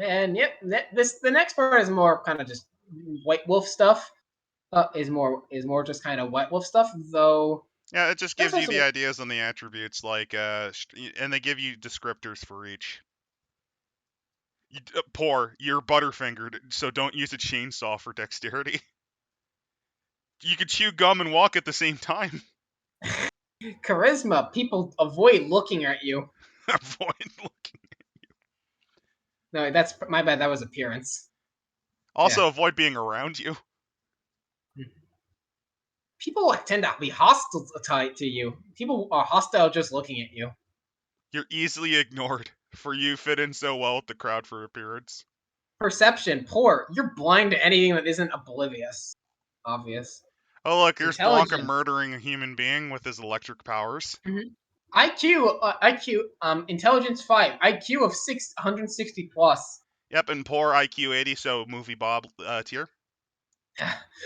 And yep, the next part is more kind of just White Wolf stuff. Is more just kind of White Wolf stuff, though. Yeah, it just There's gives you the also ideas on the attributes, like, and they give you descriptors for each. Poor, you're butterfingered, so don't use a chainsaw for dexterity. You could chew gum and walk at the same time. charisma. People avoid looking at you. Avoid looking. No, that's my bad. That was appearance. Also, Yeah. avoid being around you. People tend to be hostile to you. People are hostile just looking at you. You're easily ignored, for you fit in so well with the crowd for appearance. Perception, poor. You're blind to anything that isn't oblivious. Obvious. Oh look, here's Blanca Intelligence. murdering a human being with his electric powers. IQ, intelligence 5, IQ of 660 plus. Yep, and poor IQ 80, so movie Bob tier.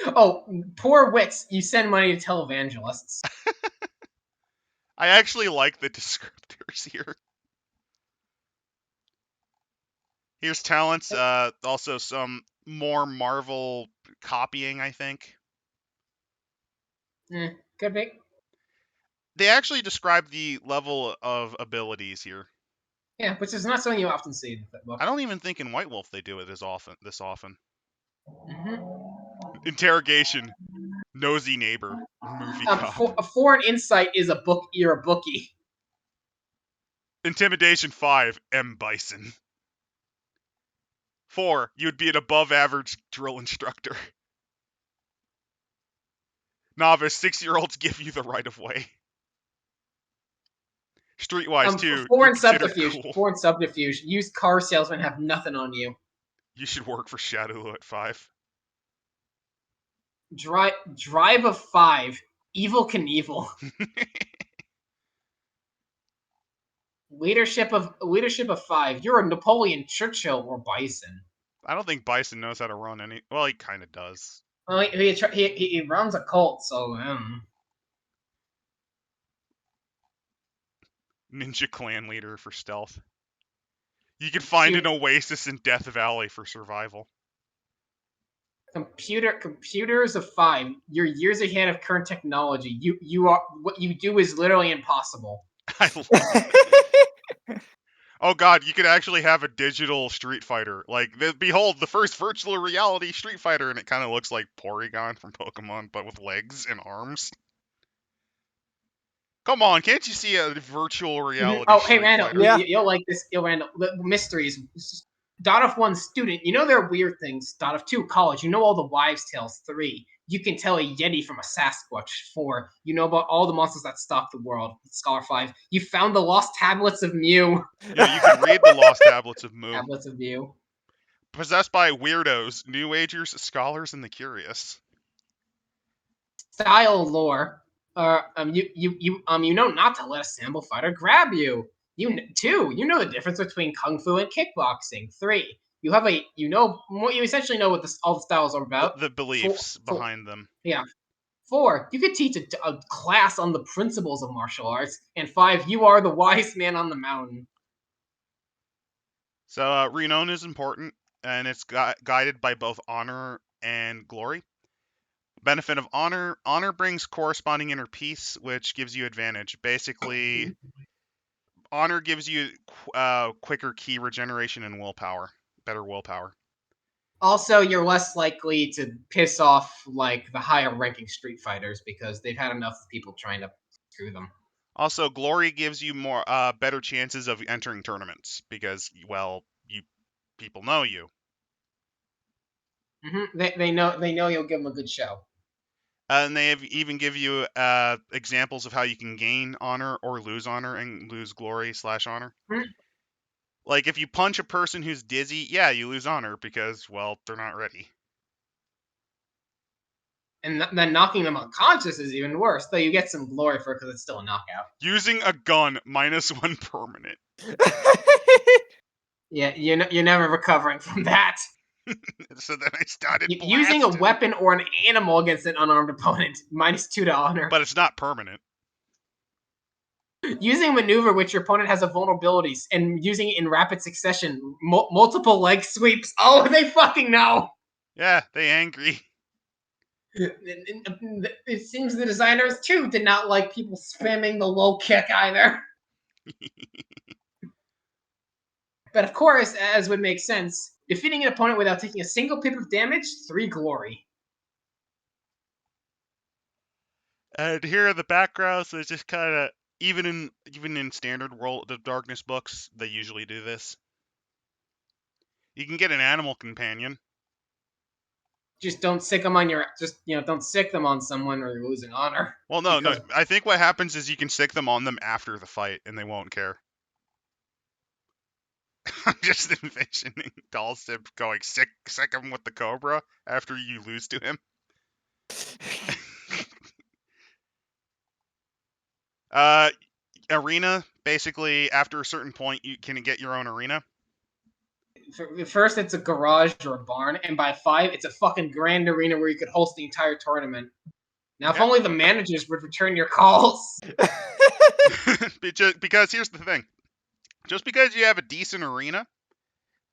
Oh, poor wits. You send money to televangelists. I actually like the descriptors here. Here's talents, also some more Marvel copying, I think. Could be. They actually describe the level of abilities here. Yeah, which is not something you often see in the book. I don't even think in White Wolf they do it this often. Mm-hmm. Interrogation, nosy neighbor, movie cop. A foreign insight is a book. You're a bookie. Intimidation 5, M. Bison. 4, you'd be an above average drill instructor. Novice, 6-year-olds give you the right of way. Streetwise, 2, you're Foreign considered subterfuge. cool. Foreign subterfuge. Used car salesmen have nothing on you. You should work for Shadowloo at 5. Drive of 5. Evil Knievel. Leadership of 5. You're a Napoleon Churchill or Bison. I don't think Bison knows how to run any. Well, he kind of does. Well, he runs a cult, so. Ninja clan leader for stealth. You can find an oasis in Death Valley for survival. Computers of 5. You're years ahead of current technology. You are what you do is literally impossible. I love it. Oh god, you could actually have a digital Street Fighter. Like, behold, the first virtual reality Street Fighter, and it kind of looks like Porygon from Pokemon, but with legs and arms. Come on, can't you see a virtual reality Oh, hey, Street Randall, Fighter? Yeah. you'll like this. Randall, mysteries. Dot of 1, student. You know there are weird things. Dot of 2, college. You know all the wives' tales. 3, you can tell a Yeti from a Sasquatch. 4, you know about all the monsters that stalk the world. Scholar 5, you found the lost tablets of Mew. Yeah, you can read the lost tablets of Mu. Tablets of Mew. Possessed by weirdos, New Agers, scholars, and the curious. Style lore. You know not to let a sample fighter grab you. 2, you know the difference between kung fu and kickboxing. 3, you have a you essentially know what all the styles are about. The beliefs behind them. Yeah. 4, you could teach a class on the principles of martial arts. And 5, you are the wise man on the mountain. So renown is important, and it's guided by both honor and glory. Benefit of honor: honor brings corresponding inner peace, which gives you advantage. Basically, honor gives you quicker ki regeneration and willpower, better willpower. Also, you're less likely to piss off like the higher ranking Street Fighters because they've had enough people trying to screw them. Also, glory gives you more better chances of entering tournaments because, well, people know you. Mm-hmm. They know you'll give them a good show. And they even give you examples of how you can gain honor or lose honor and lose glory / honor. Mm-hmm. Like, if you punch a person who's dizzy, yeah, you lose honor because, well, they're not ready. And then knocking them unconscious is even worse, though you get some glory for it because it's still a knockout. Using a gun, -1 permanent. Yeah, you're never recovering from that. So then I started using a weapon or an animal against an unarmed opponent, -2 to honor. But it's not permanent. Using a maneuver which your opponent has a vulnerabilities and using it in rapid succession, multiple leg sweeps. Oh, they fucking know. Yeah, they angry. It seems the designers too did not like people spamming the low kick either. But of course, as would make sense, defeating an opponent without taking a single pip of damage, 3 glory. And here are the backgrounds. So it's just kind of even in standard World of Darkness books, they usually do this. You can get an animal companion. Just don't sick them on don't sick them on someone or you're losing honor. Well, no. I think what happens is you can sick them on them after the fight, and they won't care. I'm just envisioning Dalsip going sick him with the cobra after you lose to him. Arena, basically, after a certain point, you can get your own arena. First, it's a garage or a barn, and by 5, it's a fucking grand arena where you could host the entire tournament. Now, if only the managers would return your calls. Because here's the thing. Just because you have a decent arena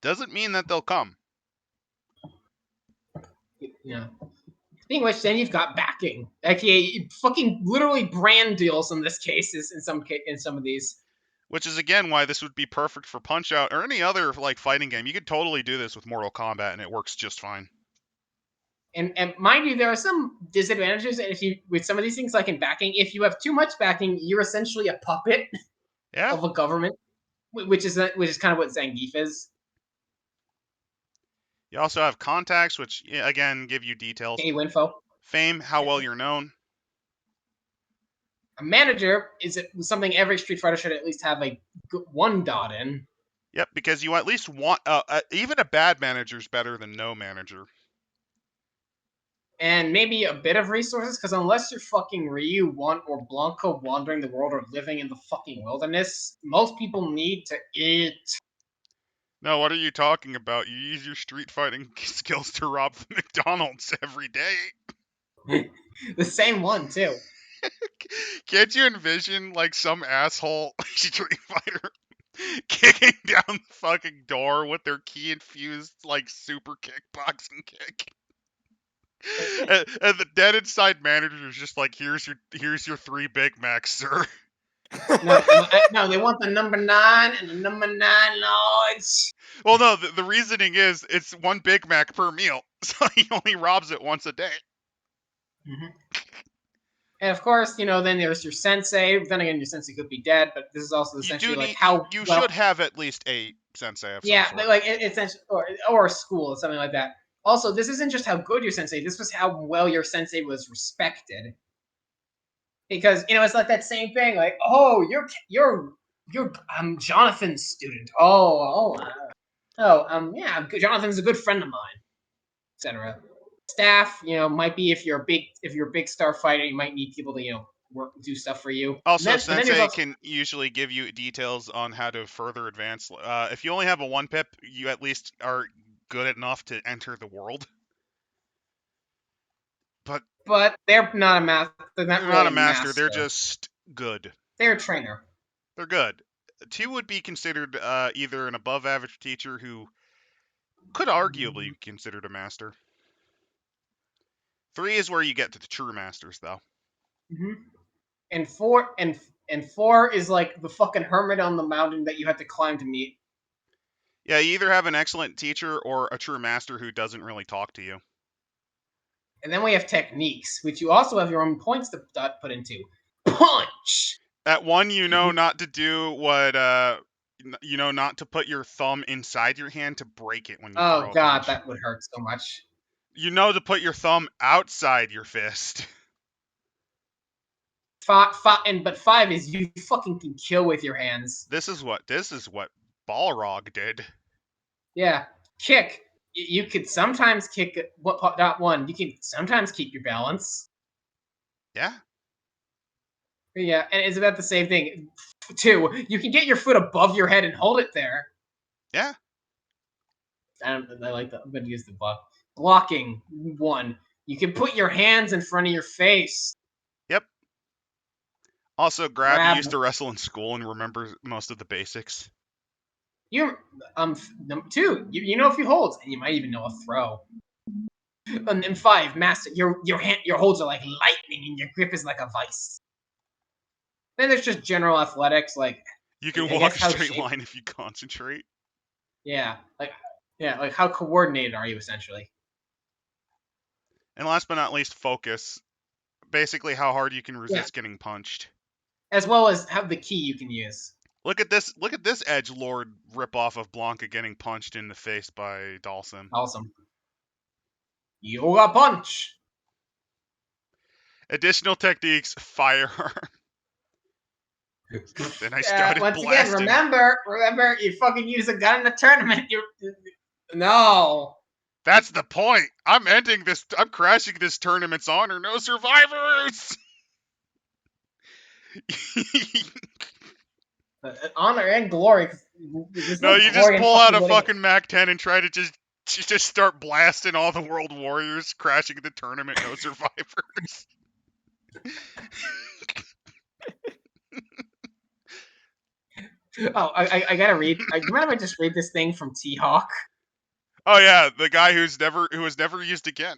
doesn't mean that they'll come. Yeah. Speaking of which, then you've got backing. AKA fucking literally brand deals in this cases in some of these. Which is again why this would be perfect for Punch-Out or any other like fighting game. You could totally do this with Mortal Kombat and it works just fine. And mind you, there are some disadvantages if you with some of these things like in backing. If you have too much backing, you're essentially a puppet of a government, which is kind of what Zangief is. You also have contacts, which again give you details. Info. Fame, how well you're known. A manager is something every Street Fighter should at least have a 1 dot in. Yep, because you at least want even a bad manager is better than no manager. And maybe a bit of resources, because unless you're fucking Ryu, or Blanco wandering the world or living in the fucking wilderness, most people need to eat. No, what are you talking about? You use your street fighting skills to rob the McDonald's every day. The same one, too. Can't you envision, like, some asshole Street Fighter kicking down the fucking door with their key-infused, like, super kickboxing kick? and the dead inside manager is just like, here's your 3 Big Macs, sir. No, they want the number 9 and the number 9 large. Well, no, the reasoning is it's 1 Big Mac per meal, so he only robs it once a day. Mm-hmm. And of course, then there's your sensei. Then again, your sensei could be dead, but this is also essentially like how you should have at least a sensei of some sort. like it's or a school or something like that. Also, this isn't just how good your sensei. This was how well your sensei was respected. Because it's like that same thing. Like, oh, you're Jonathan's student. Yeah, Jonathan's a good friend of mine, etc. Staff, might be if you're a big star fighter, you might need people to do stuff for you. Also, sensei can usually give you details on how to further advance. If you only have a 1 pip, you at least are good enough to enter the world. But they're not a master. They're not a master. They're just good. They're a trainer. They're good. 2 would be considered either an above-average teacher who could arguably be considered a master. 3 is where you get to the true masters, though. Mm-hmm. And 4 is like the fucking hermit on the mountain that you have to climb to meet. Yeah, you either have an excellent teacher or a true master who doesn't really talk to you. And then we have techniques, which you also have your own points to put into. Punch! At 1, not to do what, not to put your thumb inside your hand to break it when you throw a God, punch. that would hurt so much. To put your thumb outside your fist. But 5 is you fucking can kill with your hands. This is what Balrog did. Yeah, kick. You could sometimes kick at dot 1. You can sometimes keep your balance. Yeah. Yeah, and it's about the same thing. 2, you can get your foot above your head and hold it there. Yeah. I like that. I'm going to use the block. Blocking 1. You can put your hands in front of your face. Yep. Also, Grab, you used to wrestle in school and remember most of the basics. You number 2, you know a few holds, and you might even know a throw. And then 5, master, your holds are like lightning, and your grip is like a vice. Then there's just general athletics, like You can I walk guess a how straight shape. line if you concentrate. Yeah, like how coordinated are you essentially? And last but not least, focus. Basically, how hard you can Yeah, resist getting punched. as well as have the key you can use. Look at this! Look at this edge lord ripoff of Blanca getting punched in the face by Dalsim. Awesome. Yoga punch. Additional techniques: firearm. Then I started Once again, blasting. remember, you fucking use a gun in a tournament. No. That's the point. I'm ending this. I'm crashing this tournament's honor. No survivors. Honor and glory. There's No, no you just glory in pull out fucking a winning. fucking Mac-10 and try to just start blasting all the World Warriors, crashing the tournament. No survivors. Oh, I gotta read. Do you mind if I just read this thing from THawk? Oh yeah, the guy who was never used again.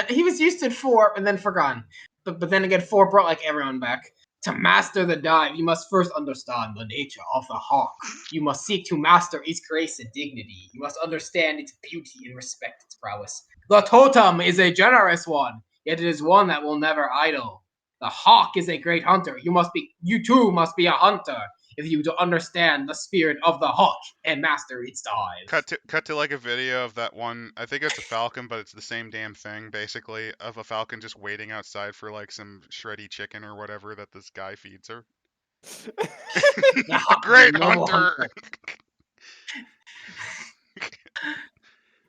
He was used in 4 and then forgotten. But then again, 4 brought like everyone back. To master the dive, you must first understand the nature of the hawk. You must seek to master its grace and dignity. You must understand its beauty and respect its prowess. The totem is a generous one, yet it is one that will never idle. The hawk is a great hunter. You too must be a hunter if you to understand the spirit of the hawk and master its dive. Cut to like a video of that one. I think it's a falcon, but it's the same damn thing, basically, of a falcon just waiting outside for like some shreddy chicken or whatever that this guy feeds her. The hawk is a Great noble hunter.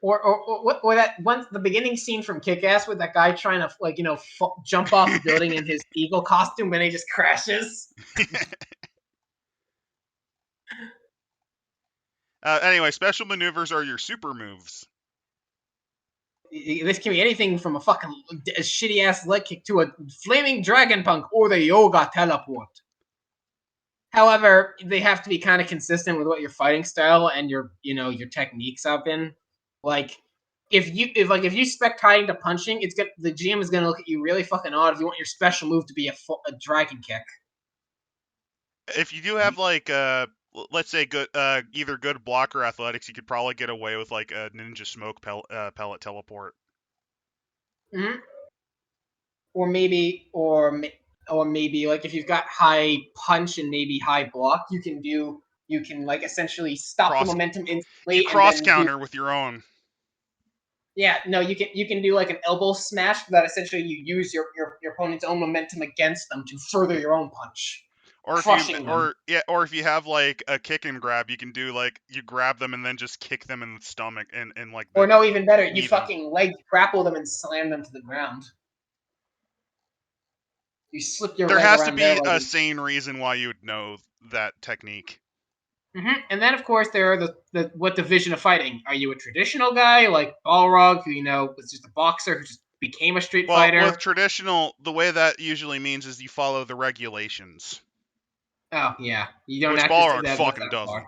Or that once the beginning scene from Kick-Ass with that guy trying to jump off a building in his eagle costume and he just crashes. Anyway, special maneuvers are your super moves. This can be anything from a fucking shitty ass leg kick to a flaming dragon punk or the yoga teleport. However, they have to be kind of consistent with what your fighting style and your techniques have been. Like if you spec hiding to punching, the GM is gonna look at you really fucking odd if you want your special move to be a dragon kick. If you do have like let's say good either good block or athletics, you could probably get away with like a ninja smoke pellet teleport. Mm-hmm. Or maybe like if you've got high punch and maybe high block, you can like essentially stop the momentum instantly. You and cross then counter with your own. Yeah, no, you can do like an elbow smash that essentially you use your opponent's own momentum against them to further your own punch. Or if you have like a kick and grab, you can do like you grab them and then just kick them in the stomach and like. Or no, even better, you them. fucking leg grapple them and slam them to the ground. You slip your leg around There has to be a leg. sane reason why you would know that technique. Mm-hmm. And then, of course, there are what division of fighting? Are you a traditional guy like Balrog, who was just a boxer who just became a street fighter? With traditional, the way that usually means is you follow the regulations. Oh yeah, you don't Which actually Balrog fucking doesn't.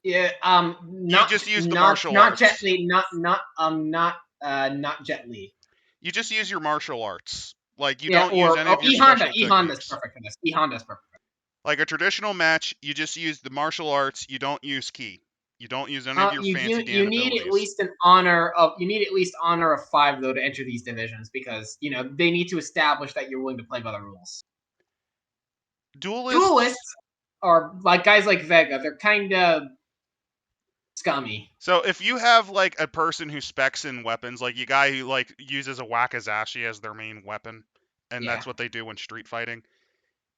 Yeah. You just use the martial arts. Jet Li. Not Jet Li. You just use your martial arts. Like you don't use any of your E-Honda. special techniques. E-Honda's perfect for this. E-Honda's perfect. Like a traditional match, you just use the martial arts. You don't use ki. You don't use any of your fancy damn abilities. You need at least honor of 5 though to enter these divisions because they need to establish that you're willing to play by the rules. Duelists are like guys like Vega. They're kind of scummy. So if you have like a person who specs in weapons, like a guy who like uses a wakizashi as their main weapon, and that's what they do when street fighting,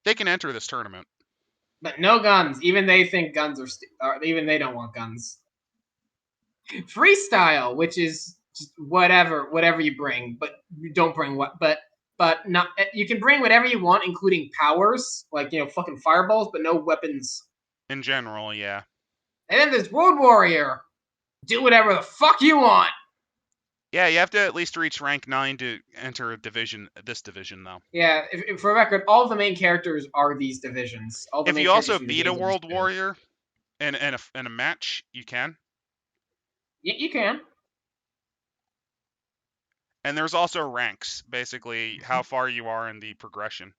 they can enter this tournament. But no guns. Even they think guns even they don't want guns. Freestyle, which is just whatever you bring, but you don't bring what, but not. You can bring whatever you want, including powers, like fucking fireballs, but no weapons. In general, yeah. And then there's Road Warrior. Do whatever the fuck you want. Yeah, you have to at least reach rank 9 to enter this division, though. Yeah, for record, all of the main characters are these divisions. All the If main you also characters from the beat a games are these World divisions. Warrior in a match, you can. You can. And there's also ranks, basically how far you are in the progression.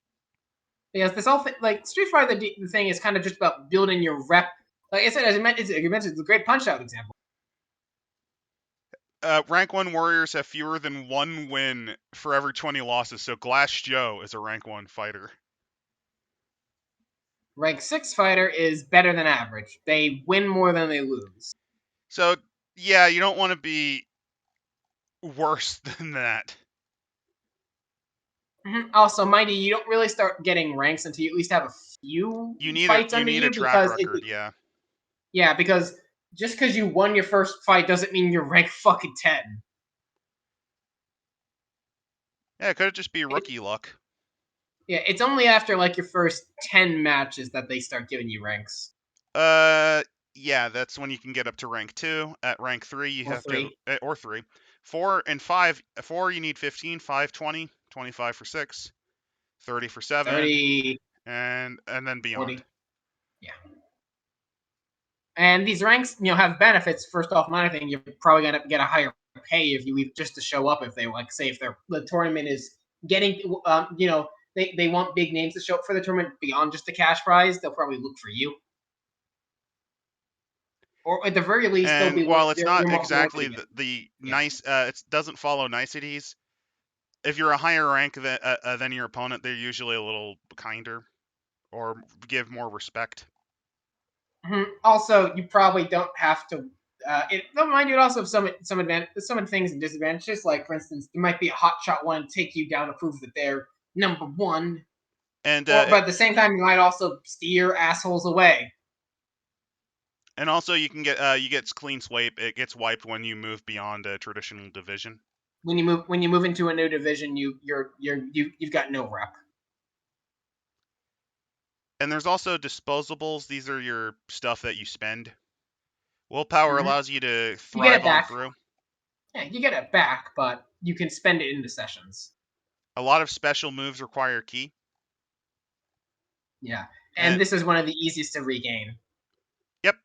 Because this whole like Street Fighter, the thing is kind of just about building your rep. Like I said, as you mentioned, it's a great Punch Out example. Rank 1 warriors have fewer than 1 win for every 20 losses, so Glass Joe is a rank 1 fighter. Rank 6 fighter is better than average. They win more than they lose. So, yeah, you don't want to be worse than that. Also, mind you don't really start getting ranks until you at least have a few fights under you, a track because record, yeah. Yeah, because just because you won your first fight doesn't mean you're rank fucking 10. Yeah, it could just be rookie luck. Yeah, it's only after like your first 10 matches that they start giving you ranks. Yeah, that's when you can get up to rank 2. At rank 3, you Or have 3. to or 3. 4 and 5. 4 you need 15, 5 20, 25 for 6, 30 for 7, 30, and then beyond. 40. Yeah. And these ranks, have benefits. First off, another thing, you're probably gonna get a higher pay if you leave just to show up. If they like, say, if the tournament is getting, they want big names to show up for the tournament beyond just the cash prize. They'll probably look for you, or at the very least, they'll be. And while it's You're not more exactly likely to the yeah. nice, it doesn't follow niceties. If you're a higher rank than your opponent, they're usually a little kinder or give more respect. Also, you probably don't have to. Don't mind you. It also have some things and disadvantages. Like, for instance, there might be a hotshot one take you down to prove that they're number one. And But at the same time, you might also steer assholes away. And also, you can get clean swipe. It gets wiped when you move beyond a traditional division. When you move into a new division, you've got no rep. And there's also disposables. These are your stuff that you spend. Willpower allows you to thrive on through. Yeah, you get it back, but you can spend it in the sessions. A lot of special moves require ki. Yeah, and this is one of the easiest to regain. Yep.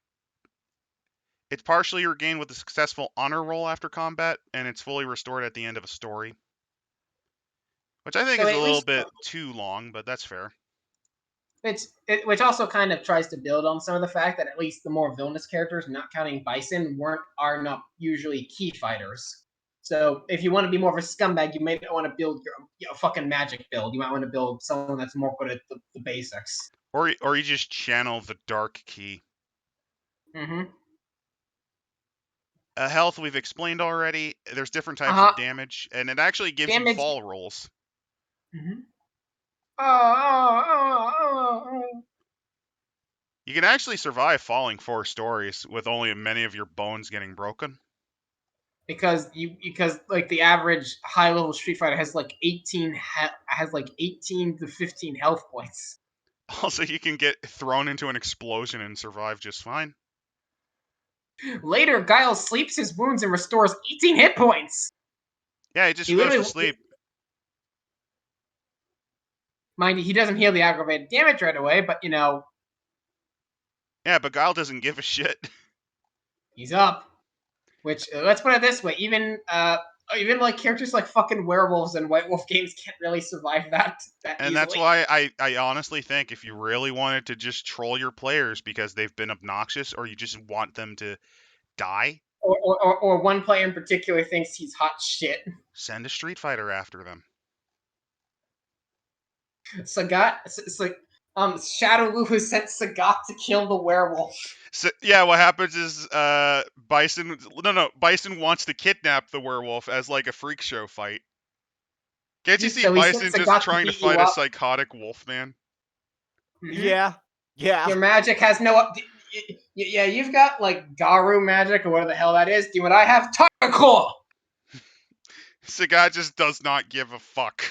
It's partially regained with a successful honor roll after combat, and it's fully restored at the end of a story. Which I think is a little bit too long, but that's fair. Which also kind of tries to build on some of the fact that at least the more villainous characters, not counting Bison, are not usually key fighters. So if you want to be more of a scumbag, you may want to build your fucking magic build. You might want to build someone that's more good at the basics. Or you just channel the dark ki. Health we've explained already. There's different types of damage, and it actually gives you fall rolls. You can actually survive falling 4 stories with only many of your bones getting broken. Because like the average high level Street Fighter has like 18 to 15 health points. Also, you can get thrown into an explosion and survive just fine. Later, Guile sleeps his wounds and restores 18 hit points. Yeah, he just goes to sleep. Mind you, he doesn't heal the aggravated damage right away, but Yeah, but Guile doesn't give a shit. He's up. Which, let's put it this way, even like characters like fucking werewolves and White Wolf games can't really survive that and easily. That's why I honestly think if you really wanted to just troll your players because they've been obnoxious, or you just want them to die, or one player in particular thinks he's hot shit, send a Street Fighter after them. Shadow Lu has sent Sagat to kill the werewolf. So, yeah, what happens is Bison wants to kidnap the werewolf as like a freak show fight. Can't you see Bison just trying to fight a psychotic wolf man? Yeah. Your magic has no. Yeah, you've got like Garu magic or whatever the hell that is. Do what I have, Tiger Claw. Sagat just does not give a fuck.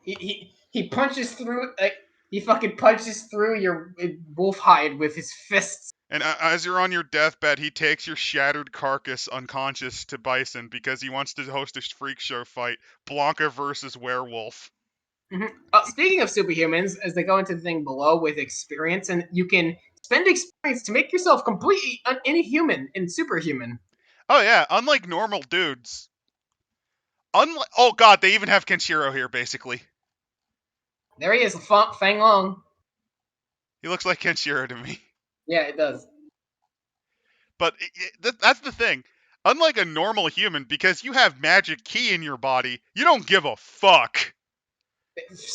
He punches through. He fucking punches through your wolf hide with his fists. And as you're on your deathbed, he takes your shattered carcass unconscious to Bison because he wants to host a freak show fight, Blanca versus Werewolf. Speaking of superhumans, as they go into the thing below with experience, and you can spend experience to make yourself completely inhuman and superhuman. Oh yeah, unlike normal dudes. Oh god, they even have Kenshiro here, basically. There he is, Fang Long. He looks like Kenshiro to me. Yeah, it does. But that's the thing. Unlike a normal human, because you have magic ki in your body, you don't give a fuck.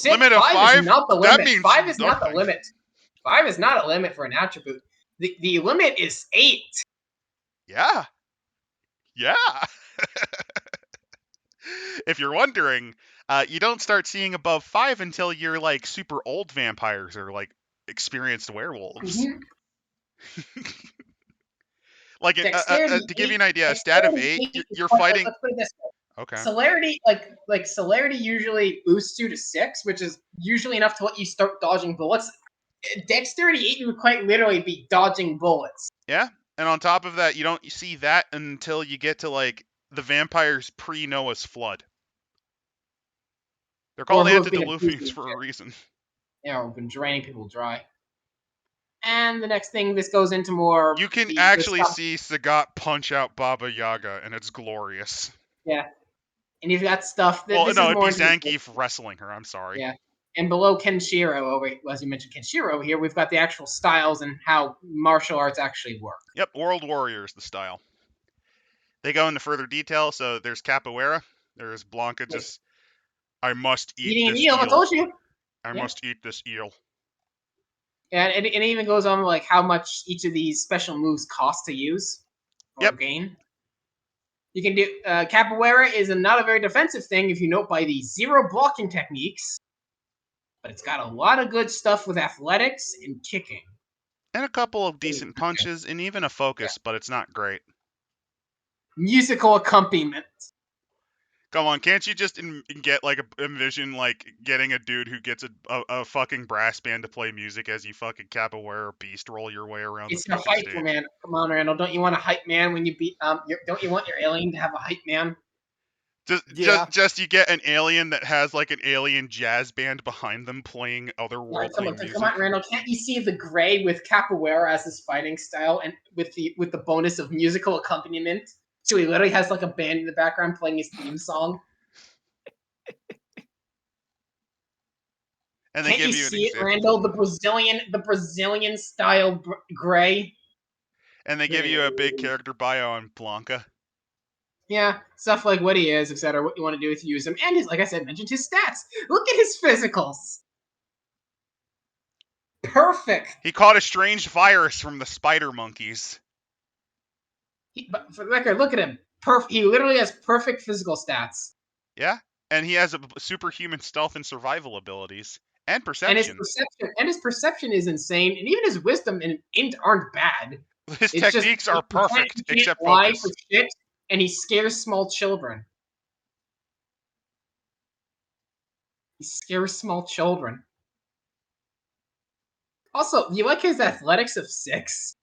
Limit of 5? Is not the That limit. means 5 is not the nothing. limit. 5 is not a limit for an attribute. The limit is 8. Yeah. Yeah. If you're wondering, you don't start seeing above 5 until you're like super old vampires or like experienced werewolves. Like to give you an idea, a stat of 8, you're fighting. Let's put it this way. Okay. Celerity, like celerity, usually boosts you to 6, which is usually enough to let you start dodging bullets. Dexterity 8, you would quite literally be dodging bullets. Yeah, and on top of that, you don't see that until you get to like the vampires pre-Noah's flood. They're called antediluvians for a reason. Yeah, we've been draining people dry. And the next thing, this goes into more. You can actually see Sagat punch out Baba Yaga, and it's glorious. Yeah, and you've got stuff. Well, no, it'd be Zangief wrestling her. I'm sorry. Yeah, and below Kenshiro, as you mentioned, Kenshiro here, we've got the actual styles and how martial arts actually work. Yep, World Warriors, the style. They go into further detail. So there's Capoeira. There's Blanca. Just, I must eat this eel. I told you. I must eat this eel. Yeah, and it even goes on like how much each of these special moves cost to use or gain. You can do Capoeira is not a very defensive thing if you note by the 0 blocking techniques, but it's got a lot of good stuff with athletics and kicking. And a couple of decent punches and even a focus, but it's not great. Musical accompaniment. Come on, can't you just get like envision like getting a dude who gets a fucking brass band to play music as you fucking capoeira beast roll your way around it's the fucking hype stage? Man. Come on, Randall. Don't you want a hype man when you beat don't you want your alien to have a hype man? Just you get an alien that has like an alien jazz band behind them playing otherworldly music. Come on, Randall. Can't you see the gray with capoeira as his fighting style and with the bonus of musical accompaniment? So he literally has like a band in the background playing his theme song. And they Can't you see it, Randall? The Brazilian style gray. And they give you a big character bio on Blanca. Yeah, stuff like what he is, etc. What you want to do with use him, and his, like I said, mentioned his stats. Look at his physicals. Perfect. He caught a strange virus from the spider monkeys. But for the record, look at him. He literally has perfect physical stats. Yeah, and he has a superhuman stealth and survival abilities and perception. And his perception is insane, and even his wisdom and int aren't bad. His techniques are perfect, except focus. And he scares small children. He scares small children. Also, you like his athletics of 6?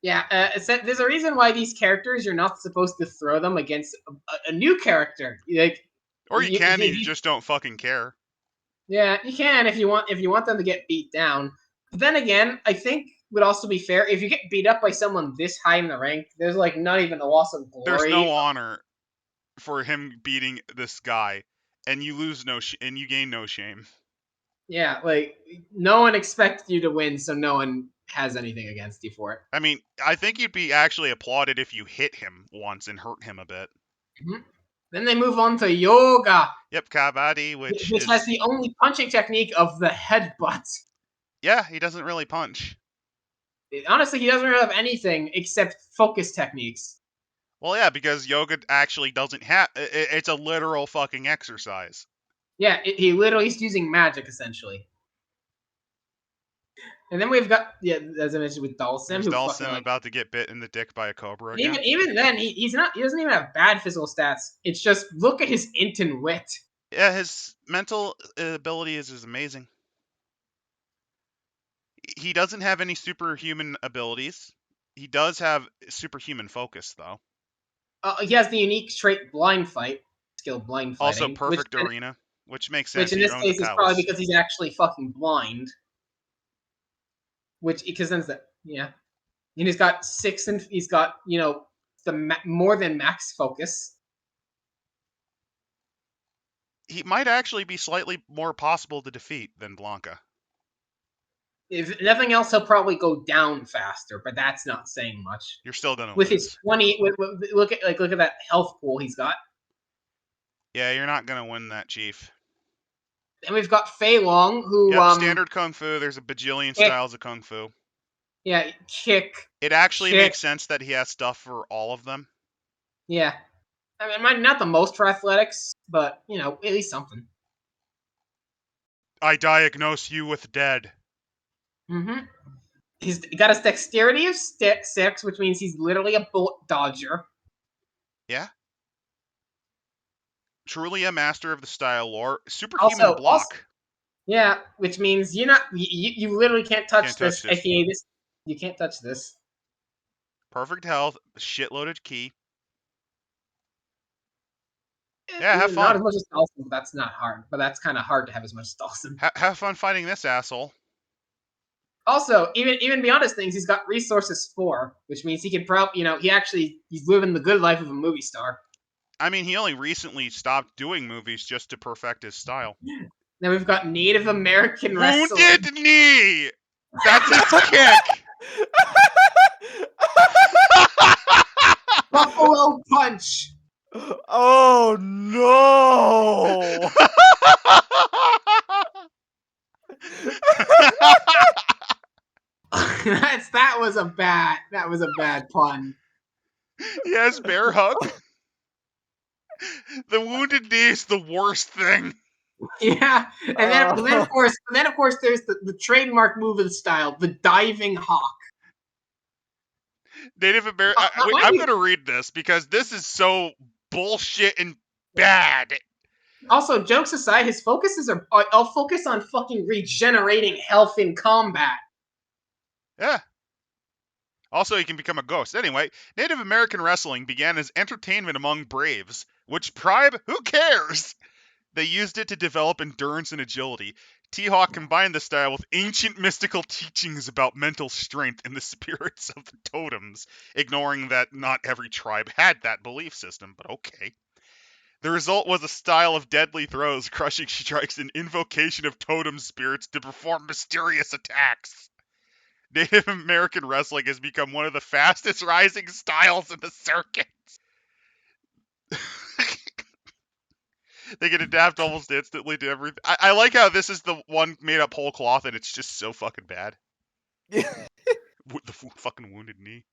Yeah, there's a reason why these characters you're not supposed to throw them against a new character. Like, or you can, you just don't fucking care. Yeah, you can if you want them to get beat down. But then again, I think would also be fair if you get beat up by someone this high in the rank. There's like not even a loss of glory. There's no honor for him beating this guy, and you lose and you gain no shame. Yeah, like no one expected you to win, so no one has anything against you for it. I mean, I think you'd be actually applauded if you hit him once and hurt him a bit. Mm-hmm. Then they move on to yoga. Yep, kabaddi, which has the only punching technique of the headbutt. Yeah, he doesn't really punch. Honestly, he doesn't really have anything except focus techniques. Well, yeah, because yoga actually doesn't have... It's a literal fucking exercise. Yeah, he literally is using magic, essentially. And then we've got, as I mentioned, with Dhalsim. Who's Dhalsim about to get bit in the dick by a cobra again. Even then, he doesn't even have bad physical stats. It's just, look at his int and wit. Yeah, his mental ability is amazing. He doesn't have any superhuman abilities. He does have superhuman focus, though. He has the unique trait blind fight skill, blind Also, fighting, perfect arena, which makes sense. which in He this owns case the is probably palace. because he's actually fucking blind. Which because then yeah, and he's got 6 and he's got the more than max focus. He might actually be slightly more possible to defeat than Blanca. If nothing else, he'll probably go down faster, but that's not saying much. You're still gonna With lose. his 20, look at that health pool he's got. Yeah, you're not gonna win that, Chief. And we've got Fei Long, who standard kung fu. There's a bajillion kick, styles of kung fu. Yeah, kick. It actually kick. makes sense that he has stuff for all of them. Yeah, I mean, not the most for athletics, but at least something. I diagnose you with dead. Mm-hmm. He's got a dexterity of 6, which means he's literally a bullet dodger. Yeah. Truly a master of the style lore. Superhuman block. Yeah, which means you literally can't touch this. AKA this. You can't touch this. Perfect health, shitload of ki. Yeah, have fun. Not as much as Dawson, but that's not hard. But that's kind of hard to have as much as Dawson. Have fun fighting this asshole. Also, even beyond his things, he's got resources 4, which means he can probably, he's living the good life of a movie star. I mean, he only recently stopped doing movies just to perfect his style. Then we've got Native American wrestling. Wounded knee! That's his kick! Buffalo punch! Oh, no! that was a bad pun. Yes, bear hug. The wounded knee is the worst thing. Yeah, and then of course there's the trademark move of the style, the diving hawk. Native American. I'm going to read this because this is so bullshit and bad. Also, jokes aside, his focuses are. I'll focus on fucking regenerating health in combat. Yeah. Also, he can become a ghost. Anyway, Native American wrestling began as entertainment among braves. Which tribe? Who cares? They used it to develop endurance and agility. THawk combined the style with ancient mystical teachings about mental strength and the spirits of the totems, ignoring that not every tribe had that belief system, but okay. The result was a style of deadly throws, crushing strikes, and invocation of totem spirits to perform mysterious attacks. Native American wrestling has become one of the fastest rising styles in the circuit. They can adapt almost instantly to everything. I like how this is the one made up whole cloth and it's just so fucking bad. With the fucking wounded knee.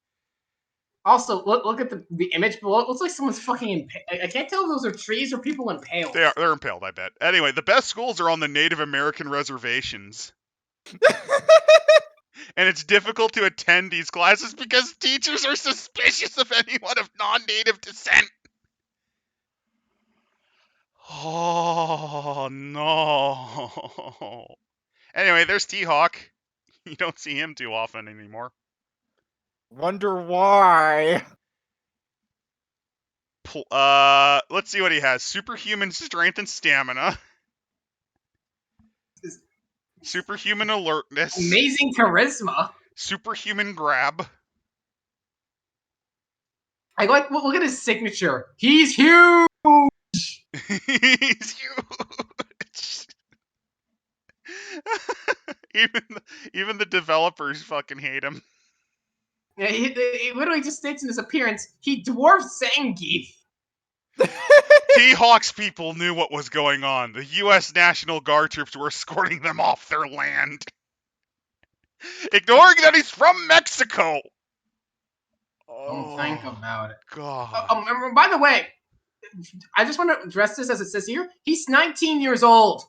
Also, look at the image below. It looks like someone's fucking impaled. I can't tell if those are trees or people impaled. They're impaled, I bet. Anyway, the best schools are on the Native American reservations. And it's difficult to attend these classes because teachers are suspicious of anyone of non-native descent. Oh, no. Anyway, there's THawk. You don't see him too often anymore. Wonder why. Let's see what he has. Superhuman strength and stamina. Superhuman alertness. Amazing charisma. Superhuman grab. I like, look at his signature. He's huge! He's huge! Even the developers fucking hate him. Yeah, he literally just states in his appearance, he dwarfs Zangief. THawk's people knew what was going on. The U.S. National Guard troops were escorting them off their land. Ignoring that he's from Mexico! Oh, think about it. God. By the way, I just want to address this as it says here. He's 19 years old.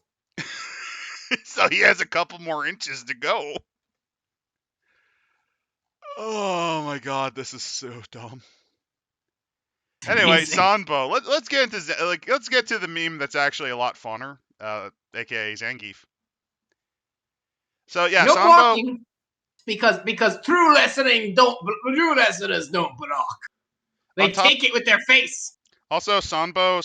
So he has a couple more inches to go. Oh my god, this is so dumb. Anyway, Sanbo. Let's get into let's get to the meme that's actually a lot funner, aka Zangief. So yeah, no Sanbo. walking. Because true listeners don't block. They take it with their face. Also, Sanbo,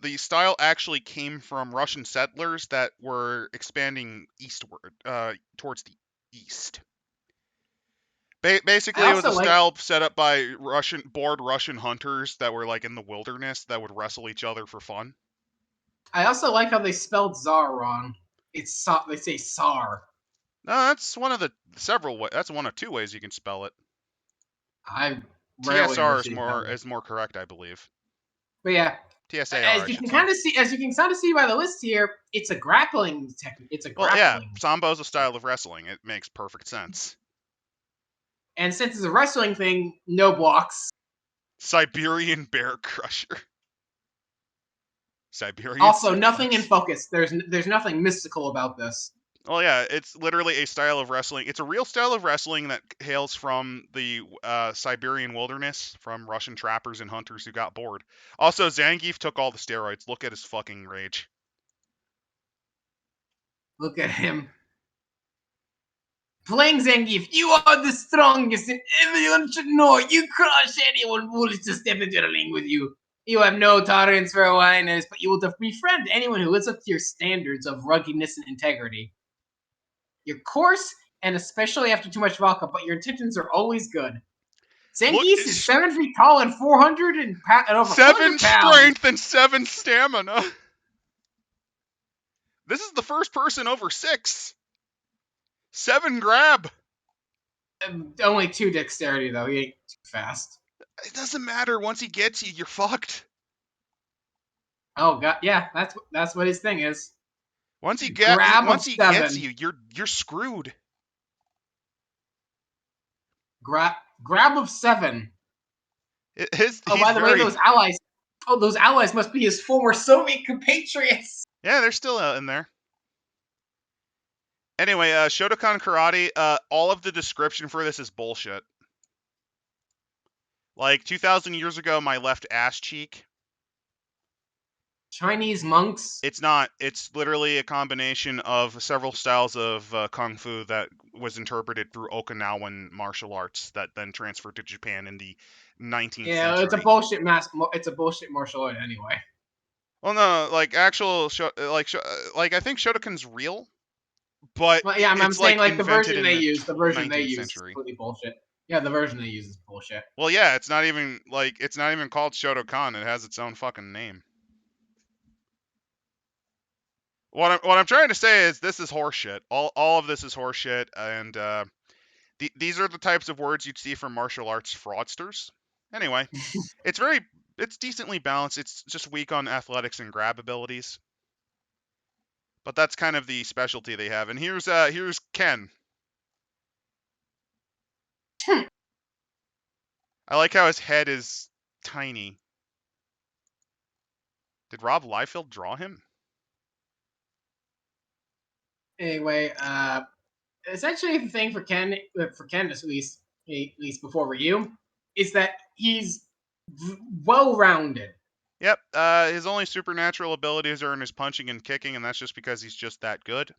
the style actually came from Russian settlers that were expanding eastward, towards the east. Basically, it was a style set up by bored Russian hunters that were like in the wilderness that would wrestle each other for fun. I also like how they spelled Tsar wrong. It's they say Tsar. No, that's one of the several ways. That's one of two ways you can spell it. TSR is more correct, I believe. But yeah, TSAR. As you can kind of see by the list here, it's a grappling technique. It's a grappling. Yeah, Sambo is a style of wrestling. It makes perfect sense. And since it's a wrestling thing, no blocks. Siberian Bear Crusher. Siberian. Also, nothing in focus. There's nothing mystical about this. Well, yeah, it's literally a style of wrestling. It's a real style of wrestling that hails from the Siberian wilderness, from Russian trappers and hunters who got bored. Also, Zangief took all the steroids. Look at his fucking rage. Look at him. Playing Zangief, you are the strongest, and everyone should know you crush anyone who willing to step into the ring with you. You have no tolerance for whiners, but you will befriend anyone who lives up to your standards of ruggedness and integrity. You're coarse, and especially after too much vodka, but your intentions are always good. Zangief is 7 feet tall and 400 and over 7 pounds. Strength and 7 stamina. This is the first person over 6. 7 grab. Only 2 dexterity though. He ain't too fast. It doesn't matter. Once he gets you, you're fucked. Oh god, yeah, that's what his thing is. Once he gets you, you're screwed. Grab of 7. By the way, those allies must be his former Soviet compatriots. Yeah, they're still in there. Anyway, Shotokan Karate, all of the description for this is bullshit. Like, 2,000 years ago, my left ass cheek. Chinese monks? It's not. It's literally a combination of several styles of kung fu that was interpreted through Okinawan martial arts that then transferred to Japan in the 19th century. Yeah, it's a bullshit martial art anyway. Well, no, like actual I think Shotokan's real, but yeah, I'm saying like the version they use. The version they use is completely bullshit. Yeah, the version they use is bullshit. Well, yeah, it's not even called Shotokan. It has its own fucking name. What I'm trying to say is this is horseshit. All of this is horseshit, and these are the types of words you'd see from martial arts fraudsters. Anyway, it's decently balanced. It's just weak on athletics and grab abilities, but that's kind of the specialty they have. And here's Ken. I like how his head is tiny. Did Rob Liefeld draw him? Anyway, essentially the thing for Ken at least before Ryu, is that he's well-rounded. Yep, his only supernatural abilities are in his punching and kicking, and that's just because he's just that good.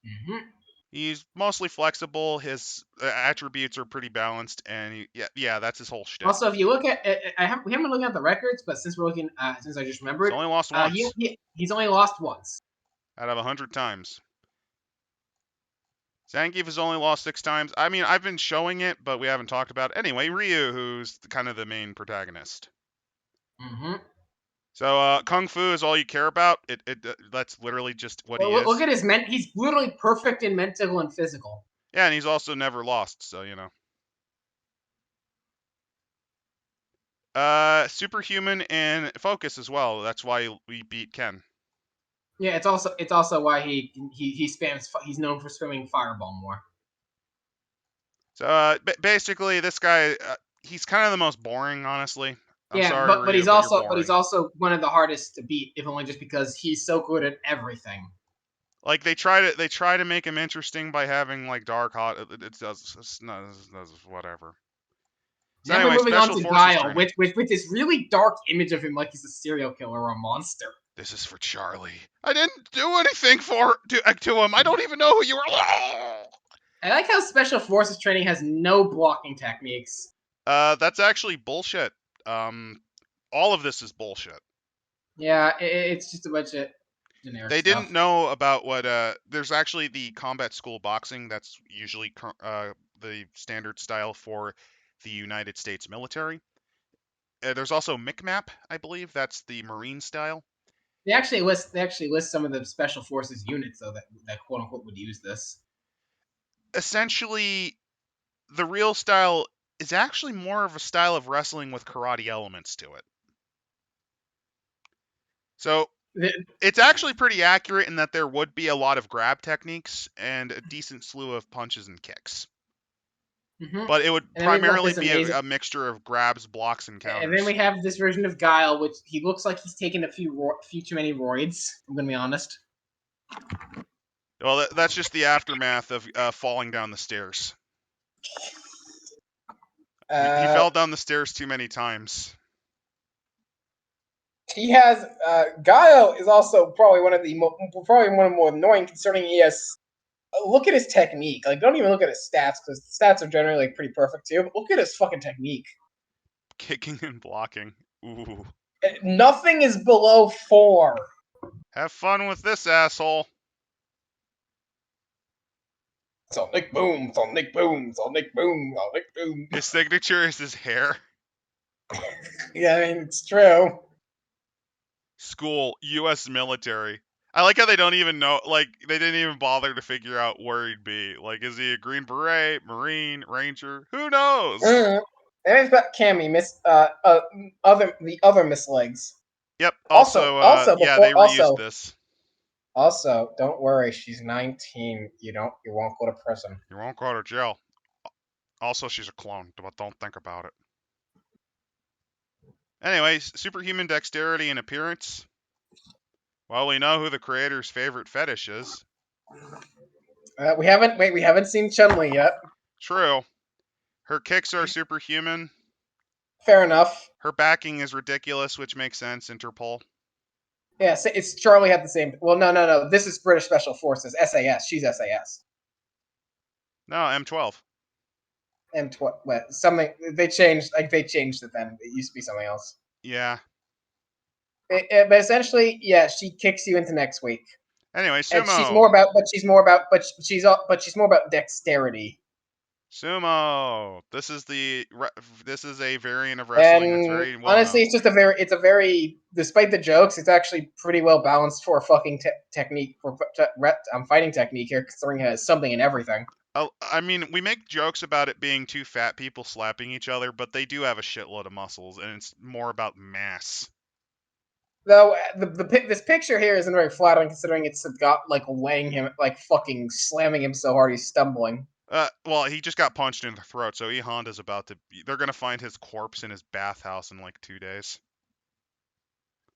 Mm-hmm. He's mostly flexible, his attributes are pretty balanced, and that's his whole shtick. Also, if you look at, we haven't been looking at the records, but since we're looking, since I just remembered, he's only lost once. He's only lost once. Out of 100 times. Zangief has only lost 6 times. I mean, I've been showing it, but we haven't talked about it. Anyway, Ryu, who's kind of the main protagonist. Mm-hmm. So, Kung Fu is all you care about. That's literally just what he is. Look at his he's literally perfect in mental and physical. Yeah, and he's also never lost, so, you know. Superhuman and focus as well. That's why we beat Ken. Yeah, it's also why he spams. He's known for spamming Fireball more. So basically, this guy, he's kind of the most boring, honestly. I'm sorry, but Ryu, he's also one of the hardest to beat, if only just because he's so good at everything. Like they try to make him interesting by having like dark hot. It does whatever. So anyway, moving on to Guile, with this really dark image of him like he's a serial killer or a monster. This is for Charlie. I didn't do anything to him. I don't even know who you are. I like how Special Forces training has no blocking techniques. That's actually bullshit. All of this is bullshit. Yeah, it's just a bunch of generic They stuff. didn't know about what there's actually the combat school boxing that's usually the standard style for the United States military. There's also MICMAP, I believe, that's the Marine style. They actually list some of the Special Forces units though that quote unquote would use this. Essentially, the real style is actually more of a style of wrestling with karate elements to it. So it's actually pretty accurate in that there would be a lot of grab techniques and a decent slew of punches and kicks. Mm-hmm. But it would primarily be a mixture of grabs, blocks, and counters. And then we have this version of Guile, which he looks like he's taken a few too many roids. I'm gonna be honest. Well, that's just the aftermath of falling down the stairs. He fell down the stairs too many times. He has Guile is also probably one of the more annoying, concerning he has. Look at his technique. Like, don't even look at his stats because stats are generally like pretty perfect too. But look at his fucking technique. Kicking and blocking. Ooh. Nothing is below 4. Have fun with this, asshole. Sonic boom, Sonic boom, Sonic boom, Sonic boom. His signature is his hair. Yeah, I mean, it's true. School, U.S. military. I like how they don't even know, like, they didn't even bother to figure out where he'd be. Like, is he a Green Beret, Marine, Ranger? Who knows? And he's got Cammy, the other Miss Legs. Yep. Also, yeah, they reused this. Also, don't worry, she's 19. You won't go to prison. You won't go to jail. Also, she's a clone, but don't think about it. Anyways, superhuman dexterity and appearance. Well, we know who the creator's favorite fetish is. We haven't seen ChunLi yet. True. Her kicks are superhuman. Fair enough. Her backing is ridiculous, which makes sense. Interpol. Yeah, it's Charlie had the same. Well, no. This is British Special Forces, SAS. She's SAS. No, M12. M12. Something they changed. Like they changed it then. It used to be something else. Yeah. But essentially, yeah, she kicks you into next week. Anyway, sumo. And she's more about dexterity. Sumo. This is a variant of wrestling that's very well honestly, known. it's a very despite the jokes, it's actually pretty well balanced for a fucking technique for fighting technique here, considering it has something in everything. I mean, we make jokes about it being two fat people slapping each other, but they do have a shitload of muscles, and it's more about mass. Though this picture here isn't very flattering, considering it's got like laying him, like fucking slamming him so hard he's stumbling. Well, he just got punched in the throat, so E Honda's about to. They're gonna find his corpse in his bathhouse in like 2 days.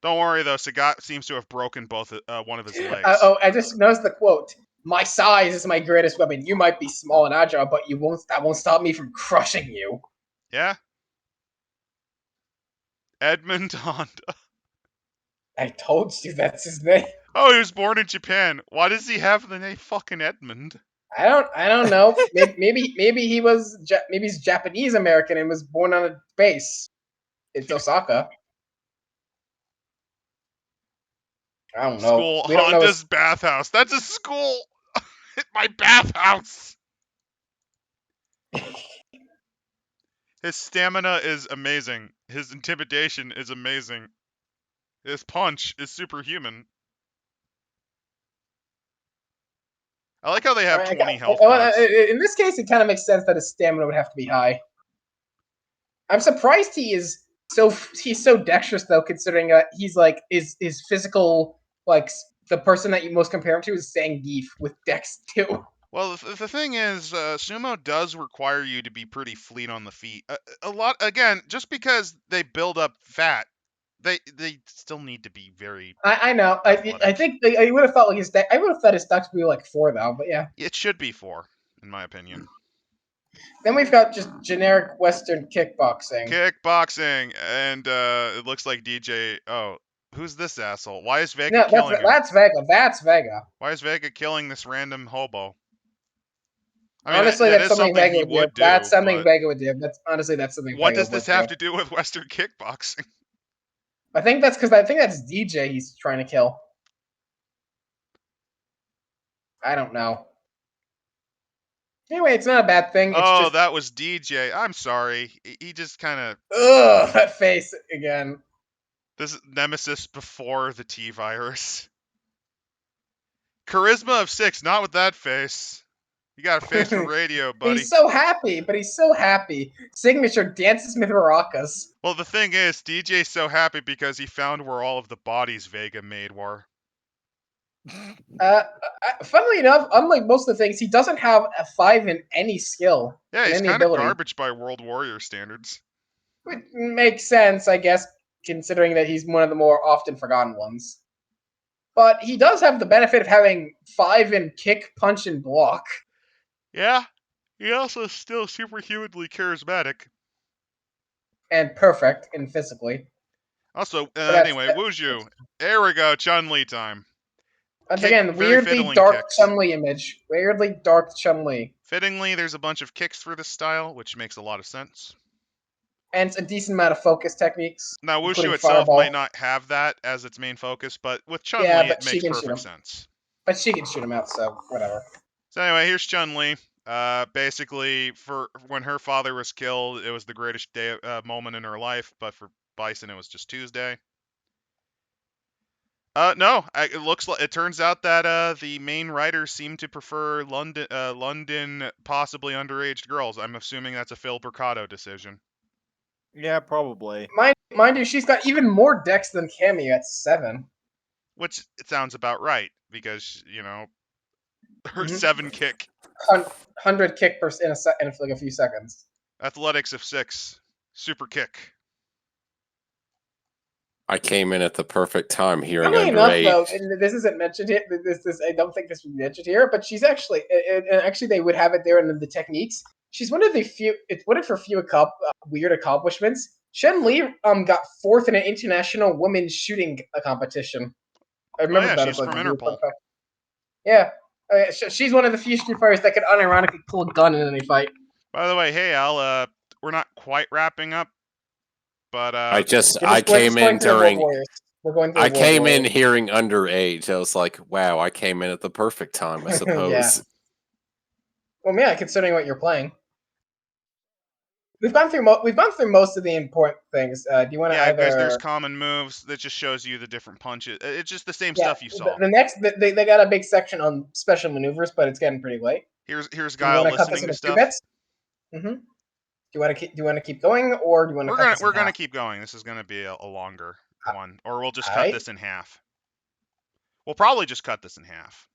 Don't worry though, Sagat seems to have broken both one of his legs. I just noticed the quote. My size is my greatest weapon. You might be small and agile, but that won't stop me from crushing you. Yeah. Edmund Honda. I told you that's his name. Oh, he was born in Japan. Why does he have the name fucking Edmund? I don't know. maybe he's Japanese American and was born on a base. It's Osaka. I don't know. School, Honda's bathhouse. That's a school. My bathhouse. His stamina is amazing. His intimidation is amazing. His punch is superhuman. I like how they have 20 health pots. In this case, it kind of makes sense that his stamina would have to be high. I'm surprised he's so dexterous though, considering he's like his physical, like the person that you most compare him to is Zangief with dex too. Well, the thing is, sumo does require you to be pretty fleet on the feet. A lot, again, just because they build up fat, they still need to be very. I know. I think I would have thought like I would have thought his dex would be like 4 though, but yeah. It should be 4, in my opinion. Then we've got just generic Western kickboxing. And it looks like DeeJay. Oh, who's this asshole? Why is Vega killing him? That's Vega. That's Vega. Why is Vega killing this random hobo? I mean, Honestly, that that's is something something Vega he would do. would do. That's something but Vega would do. That's something what Vega does would this have do. to do with Western kickboxing? I think that's because DeeJay he's trying to kill. I don't know. Anyway, it's not a bad thing. It's Oh, just that was DeeJay. I'm sorry. He just kind of ugh, that face again. this is Nemesis before the T virus. Charisma of 6, not with that face. You got a face for radio, buddy. He's so happy, but he's so happy. Signature dances with maracas. Well, the thing is, DJ's so happy because he found where all of the bodies Vega made were. Funnily enough, unlike most of the things, he doesn't have a 5 in any skill. Yeah, in he's any kind of ability. garbage by World Warrior standards. Which makes sense, I guess, considering that he's one of the more often forgotten ones. But he does have the benefit of having 5 in kick, punch, and block. Yeah, he also is still superhumanly charismatic. And perfect in physically. Also, that's- anyway, Wushu. There we go, Chun-Li time. Once Kick, again, very weirdly fiddling dark kicks. Chun-Li image. Weirdly dark Chun-Li. Fittingly, there's a bunch of kicks for this style, which makes a lot of sense. And a decent amount of focus techniques. Now, Wushu including itself Fireball. might not have that as its main focus, but with Chun-Li, Yeah, but it she makes can shoot perfect him. sense. But she can shoot him out, so whatever. So anyway, here's Chun-Li. Basically, for when her father was killed, it was the greatest day moment in her life, but for Bison, it was just Tuesday. No, it turns out that the main writers seem to prefer London possibly underage girls. I'm assuming that's a Phil Mercado decision. Yeah, probably. Mind you, she's got even more dex than Cammy at 7. Which it sounds about right because her Mhm. 7 kick, 100 kick per in like a few seconds. athletics of 6, super kick. I came in at the perfect time hearing Funny enough, underage. though, and this isn't mentioned here. This I don't think this would be mentioned here, but she's actually, and actually, they would have it there in the techniques. She's one of the few. It's one of her few weird accomplishments. ChunLi got 4th in an international women's shooting competition. I remember yeah, that. she's as, like, from a weird Interpol. fun fact. Yeah, she's one of the few Street Fighters that could unironically pull a gun in any fight. By the way, hey Al, we're not quite wrapping up, but I We're just came in going through the World during. Warriors. We're going through I the World came in Warriors. hearing underage. I was like, wow, I came in at the perfect time, I suppose. Yeah. Well, yeah, considering what you're playing. We've gone through most of the important things. Do you want to yeah, either? guys, there's common moves that just shows you the different punches. It's just the same stuff you saw. The next, they got a big section on special maneuvers, but it's getting pretty late. Here's Do you Guile want to cut this listening to into 2 stuff. bits? Mm-hmm. Do you want to keep going, or do you want to? We're gonna keep going. This is gonna be a longer one, or we'll just cut Alright. this in half. We'll probably just cut this in half.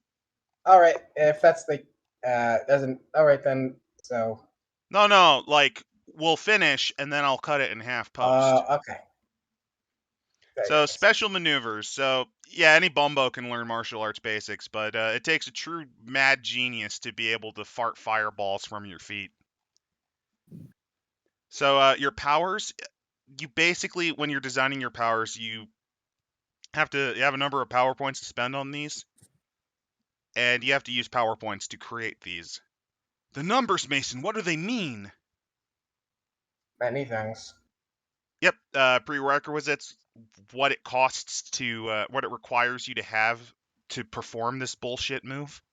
All right, if that's the doesn't. All right then. So. No, like we'll finish and then I'll cut it in half post. Okay. So special maneuvers. So yeah, any bumbo can learn martial arts basics, but it takes a true mad genius to be able to fart fireballs from your feet. So your powers, you basically, when you're designing your powers, you have a number of power points to spend on these, and you have to use power points to create these. The numbers, Mason, what do they mean? Many things. Yep, prerequisites, what it costs to, what it requires you to have to perform this bullshit move.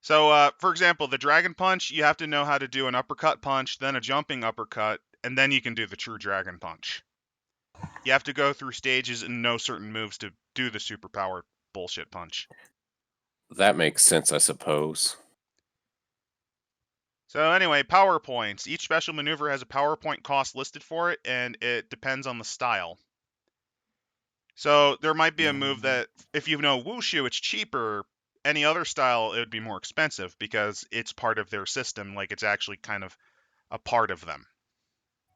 So, for example, the Dragon Punch, you have to know how to do an uppercut punch, then a jumping uppercut, and then you can do the true Dragon Punch. You have to go through stages and know certain moves to do the superpowered bullshit punch. That makes sense, I suppose. So anyway, power points. Each special maneuver has a power point cost listed for it, and it depends on the style. So there might be a move that, if you know Wushu, it's cheaper. Any other style, it would be more expensive because it's part of their system. Like it's actually kind of a part of them.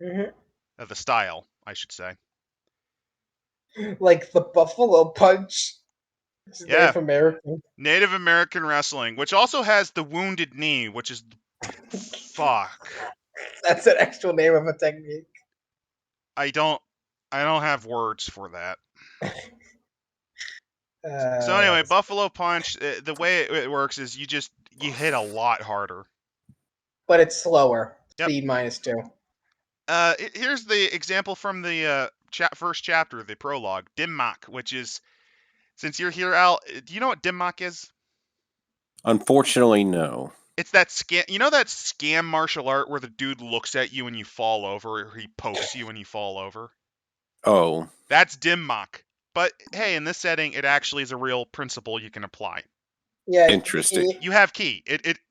Mm-hmm. Of the style, I should say. Like the Buffalo Punch. Yeah. Native American. Native American wrestling, which also has the Wounded Knee, which is fuck. That's an actual name of a technique. I don't have words for that. So anyway, Buffalo Punch, the way it works is you hit a lot harder. But it's slower. Yep. Speed -2. Here's the example from the first chapter, the prologue, Dimmak, which is, since you're here, Al, do you know what Dimmak is? Unfortunately, no. It's that scam. You know that scam martial art where the dude looks at you and you fall over, or he pokes you and you fall over? Oh, That's Dimmak. But hey, in this setting, it actually is a real principle you can apply. Yeah. interesting. You have ki.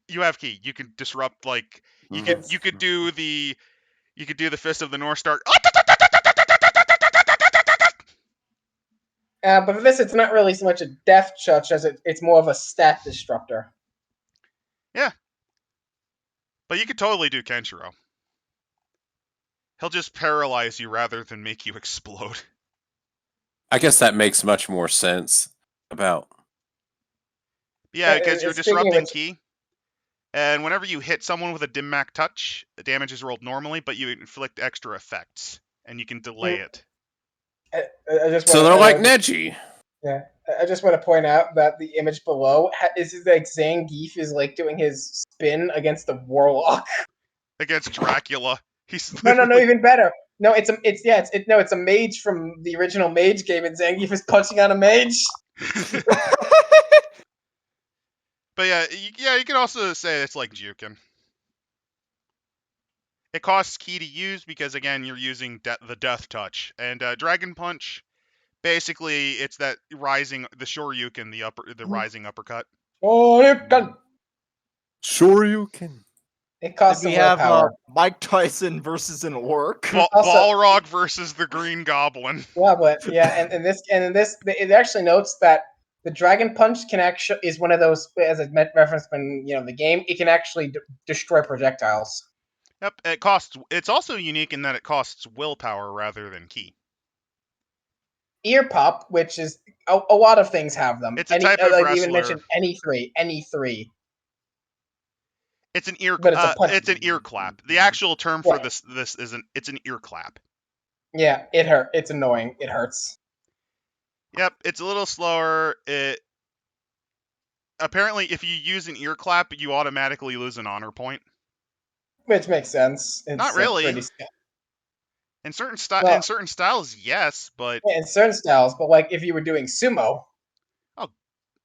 You have ki. You can disrupt, like you could do the Fist of the North Star. But for this, it's not really so much a death touch as it's more of a stat disruptor. Yeah. But you could totally do Kenshiro. He'll just paralyze you rather than make you explode. I guess that makes much more sense about. Yeah, because you're Speaking of disrupting which- ki. And whenever you hit someone with a Dimmak touch, the damage is rolled normally, but you inflict extra effects, and you can delay it. I just So wanna- they're like Neji. Yeah, I just want to point out that the image below is like Zangief is like doing his spin against the warlock. Against Dracula. He's No, literally... even better. No, it's a mage from the original Mage game, and Zangief is punching on a mage. But yeah, you can also say it's like Jukin. It costs ki to use because, again, you're using the Death Touch. And Dragon Punch, basically, it's that rising, the Shoryuken, the rising uppercut. Oh, you can. Sure you can. It costs Did some we have willpower. Mike Tyson versus an orc? Also- Balrog versus the Green Goblin. Yeah, but yeah, and in this, it actually notes that the Dragon Punch can actually is one of those, as I referenced in the game. It can actually destroy projectiles. Yep, it's also unique in that it costs willpower rather than ki. Ear Pop, which is a lot of things have them. It's a type of like even wrestler. mentioned any three. It's an ear. But it's a punch. It's an ear clap. The actual term for this isn't. It's an ear clap. Yeah, it hurt. It's annoying. It hurts. Yep, it's a little slower. Apparently, if you use an ear clap, you automatically lose an honor point. Which makes sense. It's Not really. In certain styles, yes, but yeah, in certain styles. But like if you were doing sumo.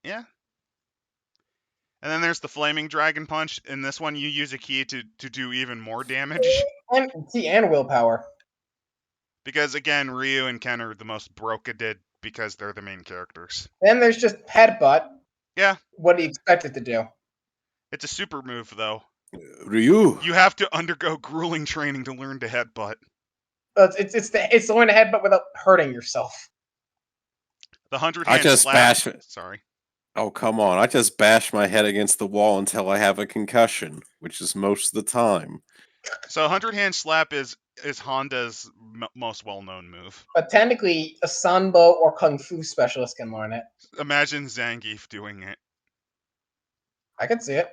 yeah. And then there's the Flaming Dragon Punch. In this one, you use a ki to do even more damage. And willpower. Because, again, Ryu and Ken are the most broken because they're the main characters. Then there's just Headbutt. Yeah. What do you expect it to do? It's a super move, though. Ryu. You have to undergo grueling training to learn to headbutt. It's the one to headbutt without hurting yourself. The 100 I hand just slap. bash it. Sorry. Oh, come on. I just bash my head against the wall until I have a concussion, which is most of the time. So 100 hand slap is Honda's most well-known move. But technically, a Sanbo or Kung Fu specialist can learn it. Imagine Zangief doing it. I can see it.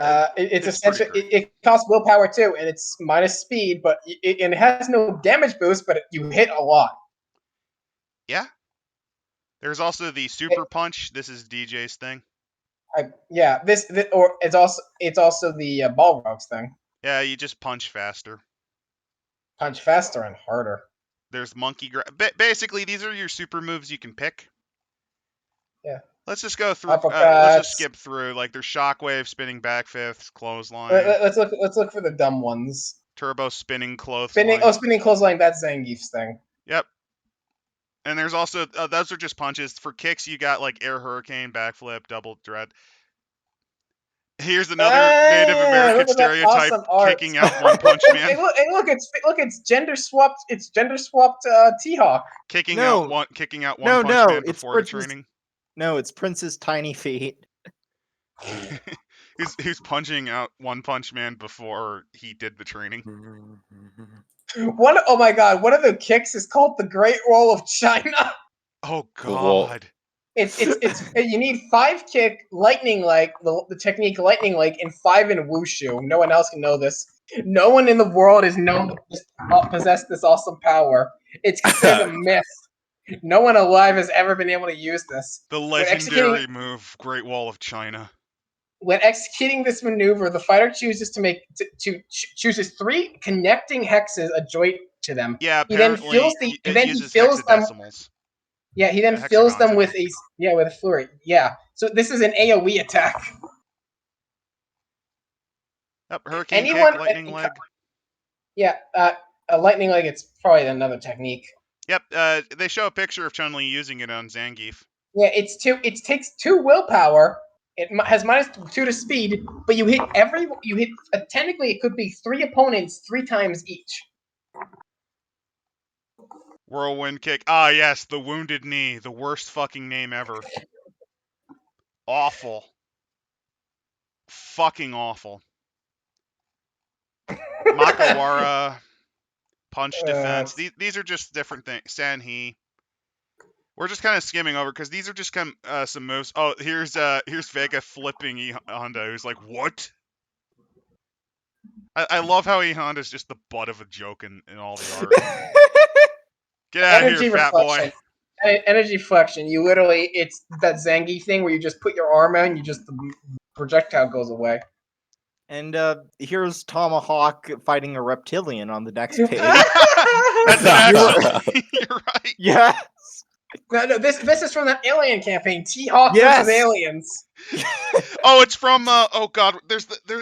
It's It's essentially pretty it costs willpower too, and it's minus speed, but it has no damage boost, but you hit a lot. Yeah. There's also the super punch. This is DeeJay's thing. This or it's also the Balrog's thing. Yeah, you just punch faster. Punch faster and harder. There's monkey grab. Basically, these are your super moves you can pick. Yeah. Let's just go through. Uppercuts. Let's just skip through. Like there's shockwave, spinning back fists, clothesline, Let's look for the dumb ones. turbo spinning clothesline. Spinning clothesline. That's Zangief's thing. Yep. And there's also those are just punches. For kicks, you got like air hurricane, backflip, double dread. Here's another Native American stereotype: awesome art. kicking out One Punch Man. look, it's gender swapped. It's gender swapped THawk. Kicking out One Punch Man before the training. No, it's Prince's tiny feet. Who's punching out One Punch Man before he did the training. Oh my god, one of the kicks is called the Great Wall of China. Oh god. It's you need 5 kick, lightning like the technique lightning like, and 5 in wushu. No one else can know this. No one in the world is known to possess this awesome power. It's considered a myth. No one alive has ever been able to use this. The When executing, legendary move, Great Wall of China. when executing this maneuver, the fighter chooses chooses 3 connecting hexes adjoint to them. Yeah, He then apparently fills the it then he uses fills them. hexadecimals. Yeah, he then fills Hexagons, them I with mean. with a flurry. Yeah, so this is an AOE attack. Yep, hurricane Anyone, kick, lightning leg. yeah, a lightning leg. It's probably another technique. Yep, they show a picture of ChunLi using it on Zangief. Yeah, it takes 2 willpower. It has -2 to speed, but you hit technically it could be 3 opponents 3 times each. Whirlwind kick. Ah, yes, the wounded knee. The worst fucking name ever. Awful. Fucking awful. Makawara. Punch defense. These are just different things. Sanhee. We're just kind of skimming over because these are just some moves. Oh, here's Vega flipping E Honda, who's like, what? I love how E Honda's just the butt of a joke in all the art. Get out of here, fat boy. Energy flexion. You literally, it's that Zangief thing where you just put your arm out and the projectile goes away. And here's Tomahawk fighting a reptilian on the next page. That's actually, you're right. Yeah. No, this is from that Alien campaign, THawk Yes. versus Aliens. Oh, it's from oh god, there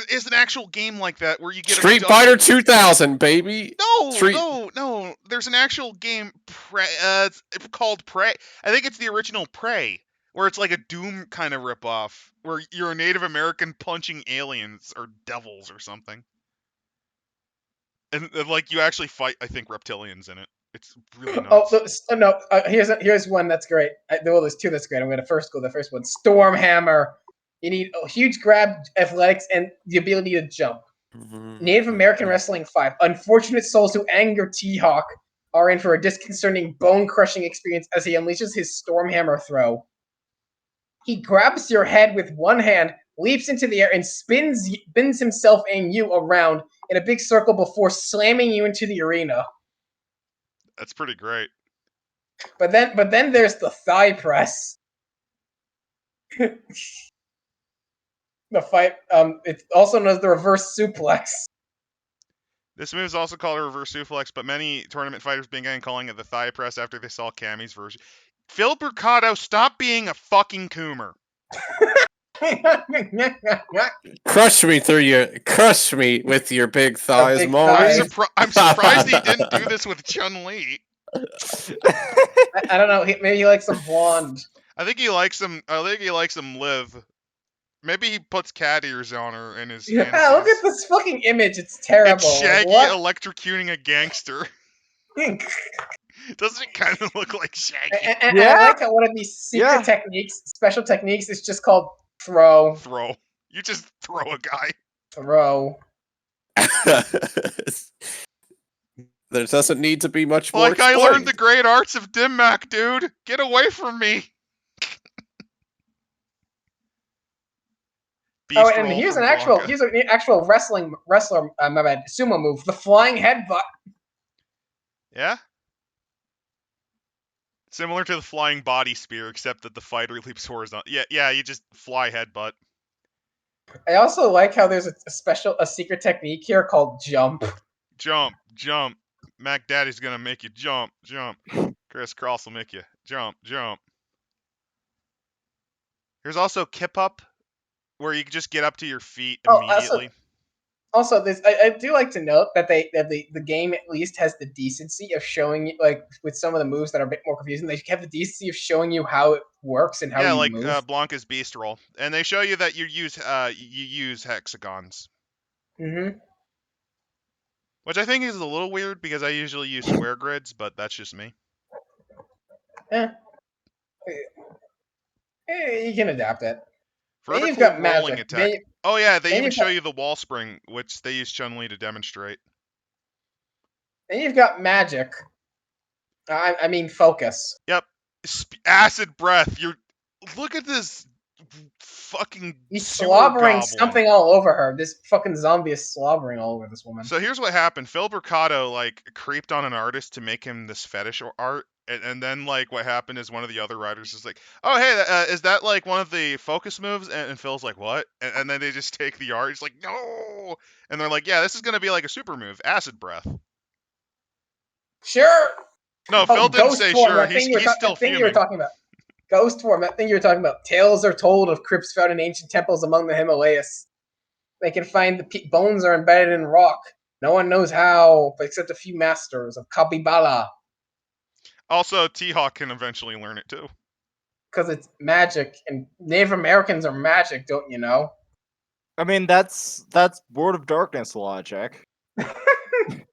is an actual game like that where you get Street Fighter 2000, baby. No. There's an actual game it's called Prey. I think it's the original Prey, where it's like a Doom kind of ripoff, where you're a Native American punching aliens or devils or something, and like you actually fight, I think, reptilians in it. It's really nuts. Here's one that's great. Well, there's 2 that's great. I'm going to first go the first one. Stormhammer. You need a huge grab, athletics, and the ability to jump. Native American Wrestling 5. Unfortunate souls who anger THawk are in for a disconcerting, bone-crushing experience as he unleashes his Stormhammer throw. He grabs your head with one hand, leaps into the air, and spins himself and you around in a big circle before slamming you into the arena. That's pretty great. But then there's the thigh press. The fight, it's also known as the reverse suplex. This move is also called a reverse suplex, but many tournament fighters began calling it the thigh press after they saw Cammy's version. Phil Mercado, stop being a fucking coomer. Crush me with your big thighs, Maury. I'm surprised he didn't do this with ChunLi. I don't know. Maybe he likes some blonde. I think he likes them live. Maybe he puts cat ears on her in his. Yeah, look at this fucking image. It's terrible. It's Shaggy electrocuting a gangster. Doesn't it kind of look like Shaggy? And I like how one of these secret techniques, special techniques, is just called throw. Throw. You just throw a guy. Throw. There doesn't need to be much more. Like I learned the great arts of Dimmak, dude. Get away from me. Oh, and here's an actual wrestler, my bad, sumo move, the flying headbutt. Yeah? Similar to the flying body spear, except that the fighter leaps horizontal. Yeah, you just fly headbutt. I also like how there's a secret technique here called jump. Jump. Mac Daddy's gonna make you jump. Chris Cross will make you jump. Here's also kip up, where you can just get up to your feet immediately. Also, I do like to note that the game at least has the decency of showing you, like with some of the moves that are a bit more confusing, they have the decency of showing you how it works and how you move. Yeah, like Blanca's Beast Roll, and they show you that you use hexagons. Mm-hmm. Which I think is a little weird because I usually use square grids, but that's just me. You can adapt it. Vertical you've got rolling magic. attack. They even show you the wall spring, which they use ChunLi to demonstrate. Then you've got magic. I mean focus. Yep. Acid breath. Look at this fucking He's slobbering something all over her. This fucking zombie is slobbering all over this woman. So here's what happened. Phil Mercado creeped on an artist to make him this fetish art, And then like what happened is one of the other riders is like, oh hey, is that like one of the focus moves? And Phil's like, what? And then they just take the art. He's like, no. And they're like, yeah, this is gonna be like a super move, acid breath. Sure. No, Phil didn't Ghost say form, sure. that thing He's still that thing you were fuming. talking about. Ghost form, that thing you were talking about. Tales are told of crypts found in ancient temples among the Himalayas. They can find the bones are embedded in rock. No one knows how, except a few masters of Kabbalah. Also, THawk can eventually learn it too. Because it's magic, and Native Americans are magic, don't you know? I mean, that's World of Darkness logic.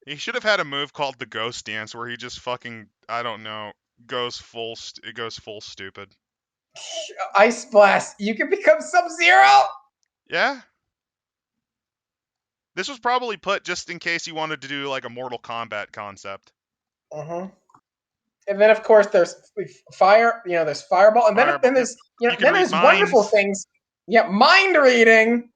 He should have had a move called the Ghost Dance, where he just fucking, I don't know, goes full stupid. Ice Blast, you can become Sub-Zero! Yeah. This was probably put just in case you wanted to do like a Mortal Kombat concept. Uh-huh. And then, of course, there's fire. There's fireball, and Fireball, then there's You can then read there's wonderful minds. things. Yeah, mind reading.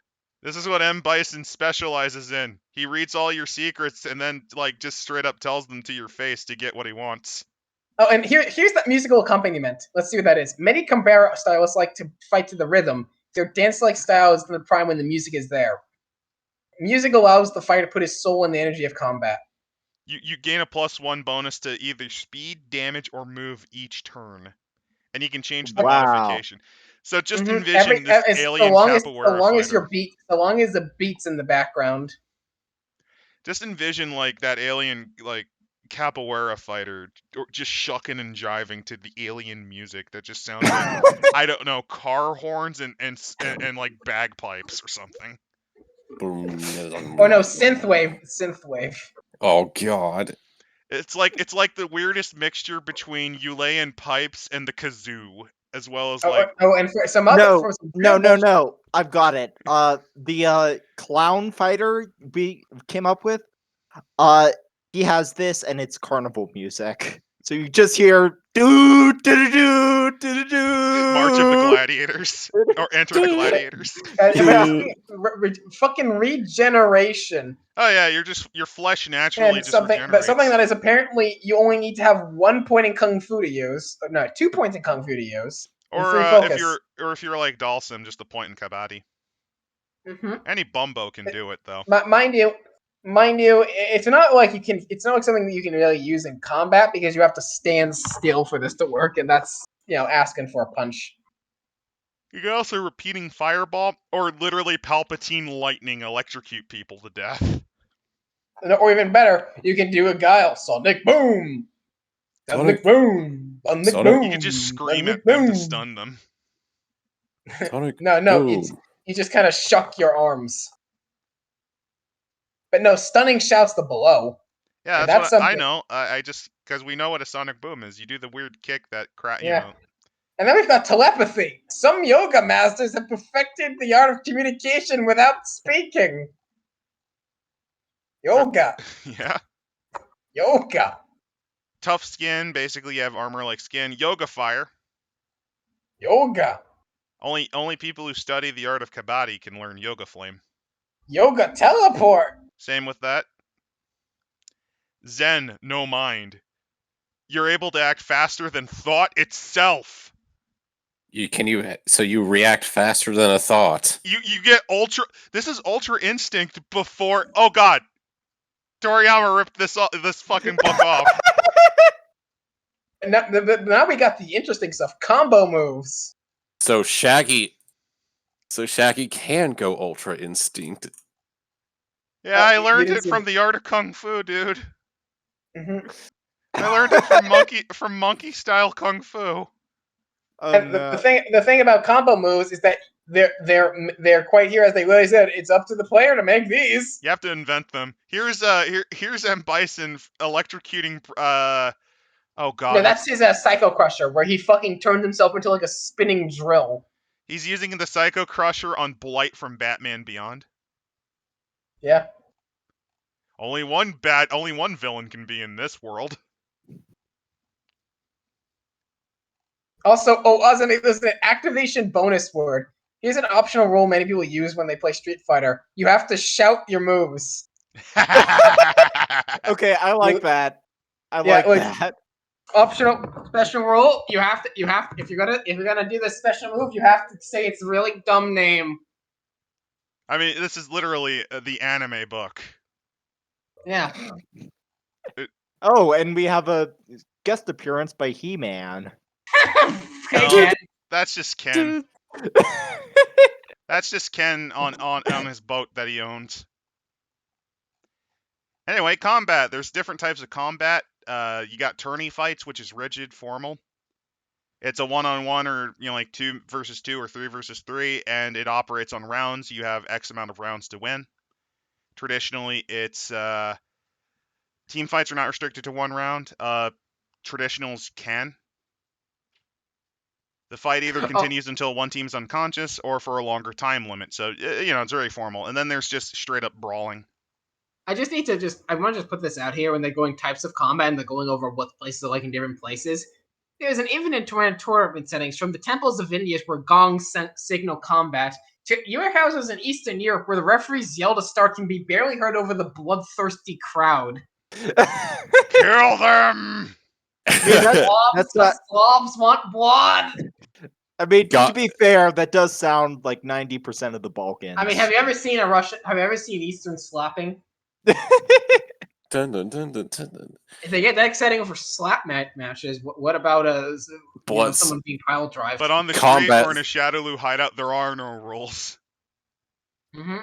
This is what M. Bison specializes in. He reads all your secrets and then like just straight up tells them to your face to get what he wants. Oh, and here's the musical accompaniment. Let's see what that is. Many Kumbera stylists like to fight to the rhythm. Their dance-like style is in the prime when the music is there. Music allows the fighter to put his soul in the energy of combat. You gain a +1 bonus to either speed, damage, or move each turn. And you can change the modification. So just envision this alien capoeira fighter. So long as the beat's in the background. Just envision like that alien like capoeira fighter just shucking and jiving to the alien music that just sounds like I don't know, car horns and like bagpipes or something. Oh no, synthwave. Oh god. It's like the weirdest mixture between Ulean pipes and the kazoo, as well as like and for some other no, I've got it. The clown fighter we came up with, he has this and it's carnival music. So you just hear do do do do do March of the Gladiators or Enter the Gladiators. Fucking regeneration. Oh yeah, your flesh naturally And just something regenerates. that is apparently you only need to have 1 point in Kung Fu to use. No, 2 points in Kung Fu to use. Or if you're like Dalsim, just a point in Kabaddi. Mm-hmm. Any bumbo can do it though. Mind you, it's not like you can. It's not like something that you can really use in combat because you have to stand still for this to work, and that's asking for a punch. You can also repeating fireball or literally Palpatine lightning electrocute people to death. Or even better, you can do a guile Sonic Boom. Sonic Boom. Sonic Boom. You can just scream at them to stun them. Sonic No, Boom. you just kind of shuck your arms. But no, stunning shouts the below. Yeah, that's what I know. I just because we know what a Sonic Boom is. You do the weird kick that you know. And then we've got telepathy. Some yoga masters have perfected the art of communication without speaking. Yoga. Yeah. Yoga. Tough skin. Basically, you have armor like skin. Yoga fire. Yoga. Only people who study the art of Kabaddi can learn Yoga Flame. Yoga teleport. Same with that. Zen, no mind. You're able to act faster than thought itself. So you react faster than a thought. You get ultra. This is Ultra Instinct before. Oh god. Toriyama ripped this fucking book off. Now we got the interesting stuff. Combo moves. So Shaggy can go Ultra Instinct. Yeah, I learned it from the art of Kung Fu, dude. Mm-hmm. I learned it from monkey style Kung Fu. And the thing about combo moves is that they're quite here, as they literally said. It's up to the player to make these. You have to invent them. Here's M. Bison electrocuting. Oh god. No, that's his Psycho Crusher, where he fucking turned himself into like a spinning drill. He's using the Psycho Crusher on Blight from Batman Beyond. Yeah. Only one villain can be in this world. Also, there's an activation bonus word. Here's an optional rule many people use when they play Street Fighter. You have to shout your moves. Okay, I like that. I like that. Optional special rule: you have to if you're gonna do this special move, you have to say its really dumb name. I mean, this is literally the anime book. Yeah. Oh, and we have a guest appearance by He-Man. Hey, No. Ken. That's just Ken. That's just Ken on his boat that he owns. Anyway, combat. There's different types of combat. You got tourney fights, which is rigid, formal. It's a 1-on-1 or like 2 versus 2 or 3 versus 3, and it operates on rounds. You have X amount of rounds to win. Traditionally, it's team fights are not restricted to 1 round. Traditionals can. The fight either continues until one team's unconscious or for a longer time limit. So, it's very formal. And then there's just straight up brawling. I want to just put this out here when they're going types of combat and they're going over what places are like in different places. There's an infinite tournament settings from the temples of India where gongs signal combat to your houses in Eastern Europe where the referee's yell to start can be barely heard over the bloodthirsty crowd. Kill them! Slavs want blood. I mean, to be fair, that does sound like 90% of the Balkans. I mean, have you ever seen Eastern slapping? Dun, dun, dun, dun, dun, dun. If they get that setting for slap matches, what about someone being pile drive? But on the street or in a Shadowloo hideout, there are no rules. Mm-hmm.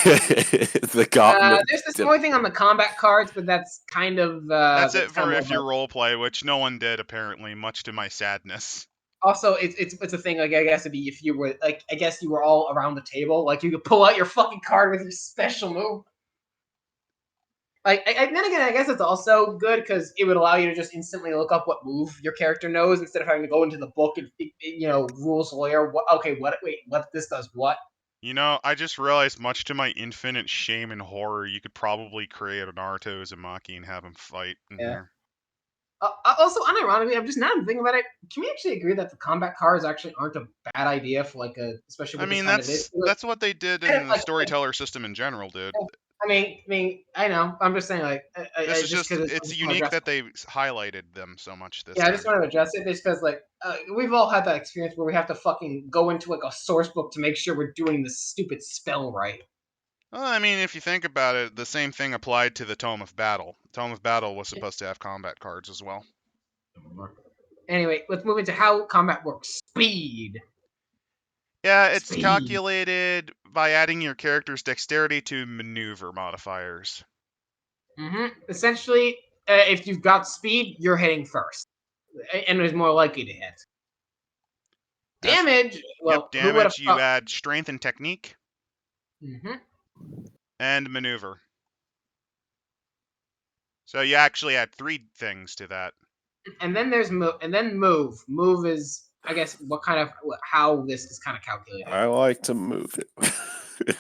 There's this more thing on the combat cards, but that's kind of that's it for if you roleplay, which no one did apparently, much to my sadness. Also, it's a thing. Like I guess it'd be if you were you were all around the table, like you could pull out your fucking card with your special move. Like, and then again, I guess it's also good because it would allow you to just instantly look up what move your character knows instead of having to go into the book and rules lawyer. What this does what? I just realized, much to my infinite shame and horror, you could probably create an Naruto Uzumaki and have him fight in here. Also, unironically, I'm just now thinking about it. Can we actually agree that the combat cards actually aren't a bad idea for especially? That's what they did in the storyteller system in general, dude. I mean, I know. I'm just saying, it's unique that they highlighted them so much this time. I just want to address it just because, we've all had that experience where we have to fucking go into, a source book to make sure we're doing this stupid spell right. Well, I mean, if you think about it, the same thing applied to the Tome of Battle. Tome of Battle was supposed to have combat cards as well. Anyway, let's move into how combat works. Speed. Yeah, it's calculated by adding your character's dexterity to maneuver modifiers. Mm-hmm. Essentially, if you've got speed, you're hitting first, and is more likely to hit. Damage. Damage. You add strength and technique. Mm-hmm. And maneuver. So you actually add 3 things to that. And then there's move. And then move. Move is, I guess, how this is kind of calculated. I like to move it.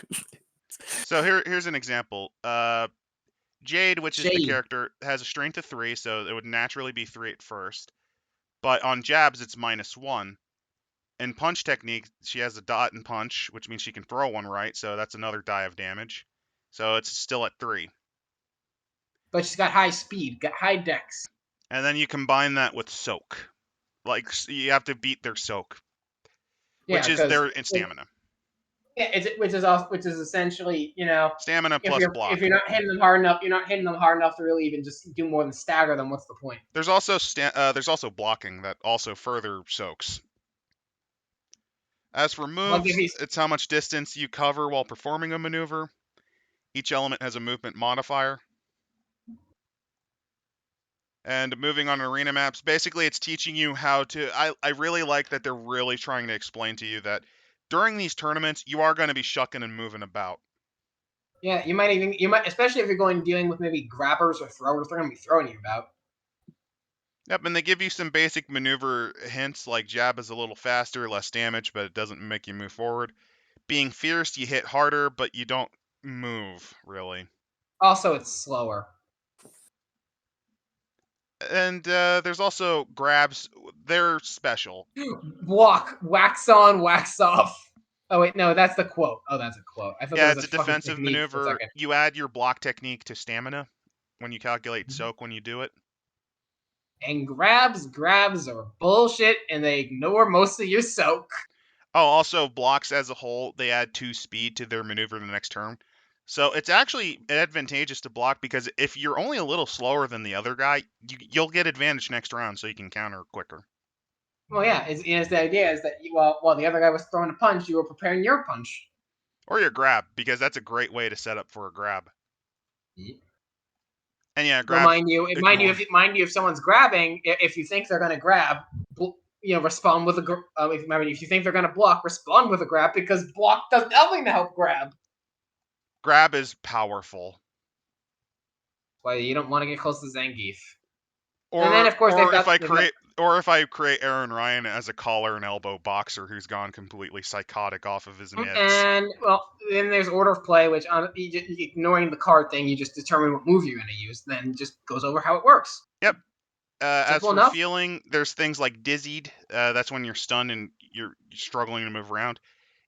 So here's an example. Jade, which is the character, has a strength of 3, so it would naturally be 3 at first. But on jabs, it's -1. In punch technique, she has a dot in punch, which means she can throw one right, so that's another die of damage. So it's still at 3. But she's got high speed, got high dex. And then you combine that with soak. You have to beat their soak, which is their stamina. Yeah, which is essentially, stamina plus block. If you're not hitting them hard enough, to really even just do more than stagger them. What's the point? There's also blocking that also further soaks. As for moves, it's how much distance you cover while performing a maneuver. Each element has a movement modifier. And moving on arena maps, basically it's teaching you how to... I really like that they're really trying to explain to you that during these tournaments, you are going to be shucking and moving about. Yeah, you might, especially if you're dealing with maybe grabbers or throwers, they're going to be throwing you about. Yep, and they give you some basic maneuver hints, like jab is a little faster, less damage, but it doesn't make you move forward. Being fierce, you hit harder, but you don't move, really. Also, it's slower. And there's also grabs. They're special. Block, wax on, wax off. Oh, wait, no, that's the quote. Oh, that's a quote. I thought it's a defensive maneuver. You add your block technique to stamina when you calculate soak when you do it. And grabs are bullshit, and they ignore most of your soak. Oh, also blocks as a whole, they add 2 speed to their maneuver the next turn. So it's actually advantageous to block because if you're only a little slower than the other guy, you'll get advantage next round, so you can counter quicker. Well, yeah, it's the idea is that while the other guy was throwing a punch, you were preparing your punch. Or your grab, because that's a great way to set up for a grab. Yeah. And yeah, Well, grab. mind you, if someone's grabbing, if you think they're gonna grab, respond with a. If you think they're gonna block, respond with a grab because block does nothing to help grab. Grab is powerful. Well, you don't want to get close to Zangief. Or, and then of course if I create Aaron Ryan as a collar and elbow boxer who's gone completely psychotic off of his meds. And well, then there's order of play, which ignoring the card thing, you just determine what move you're going to use. Then just goes over how it works. Yep. As for enough. feeling, there's things like dizzied. That's when you're stunned and you're struggling to move around.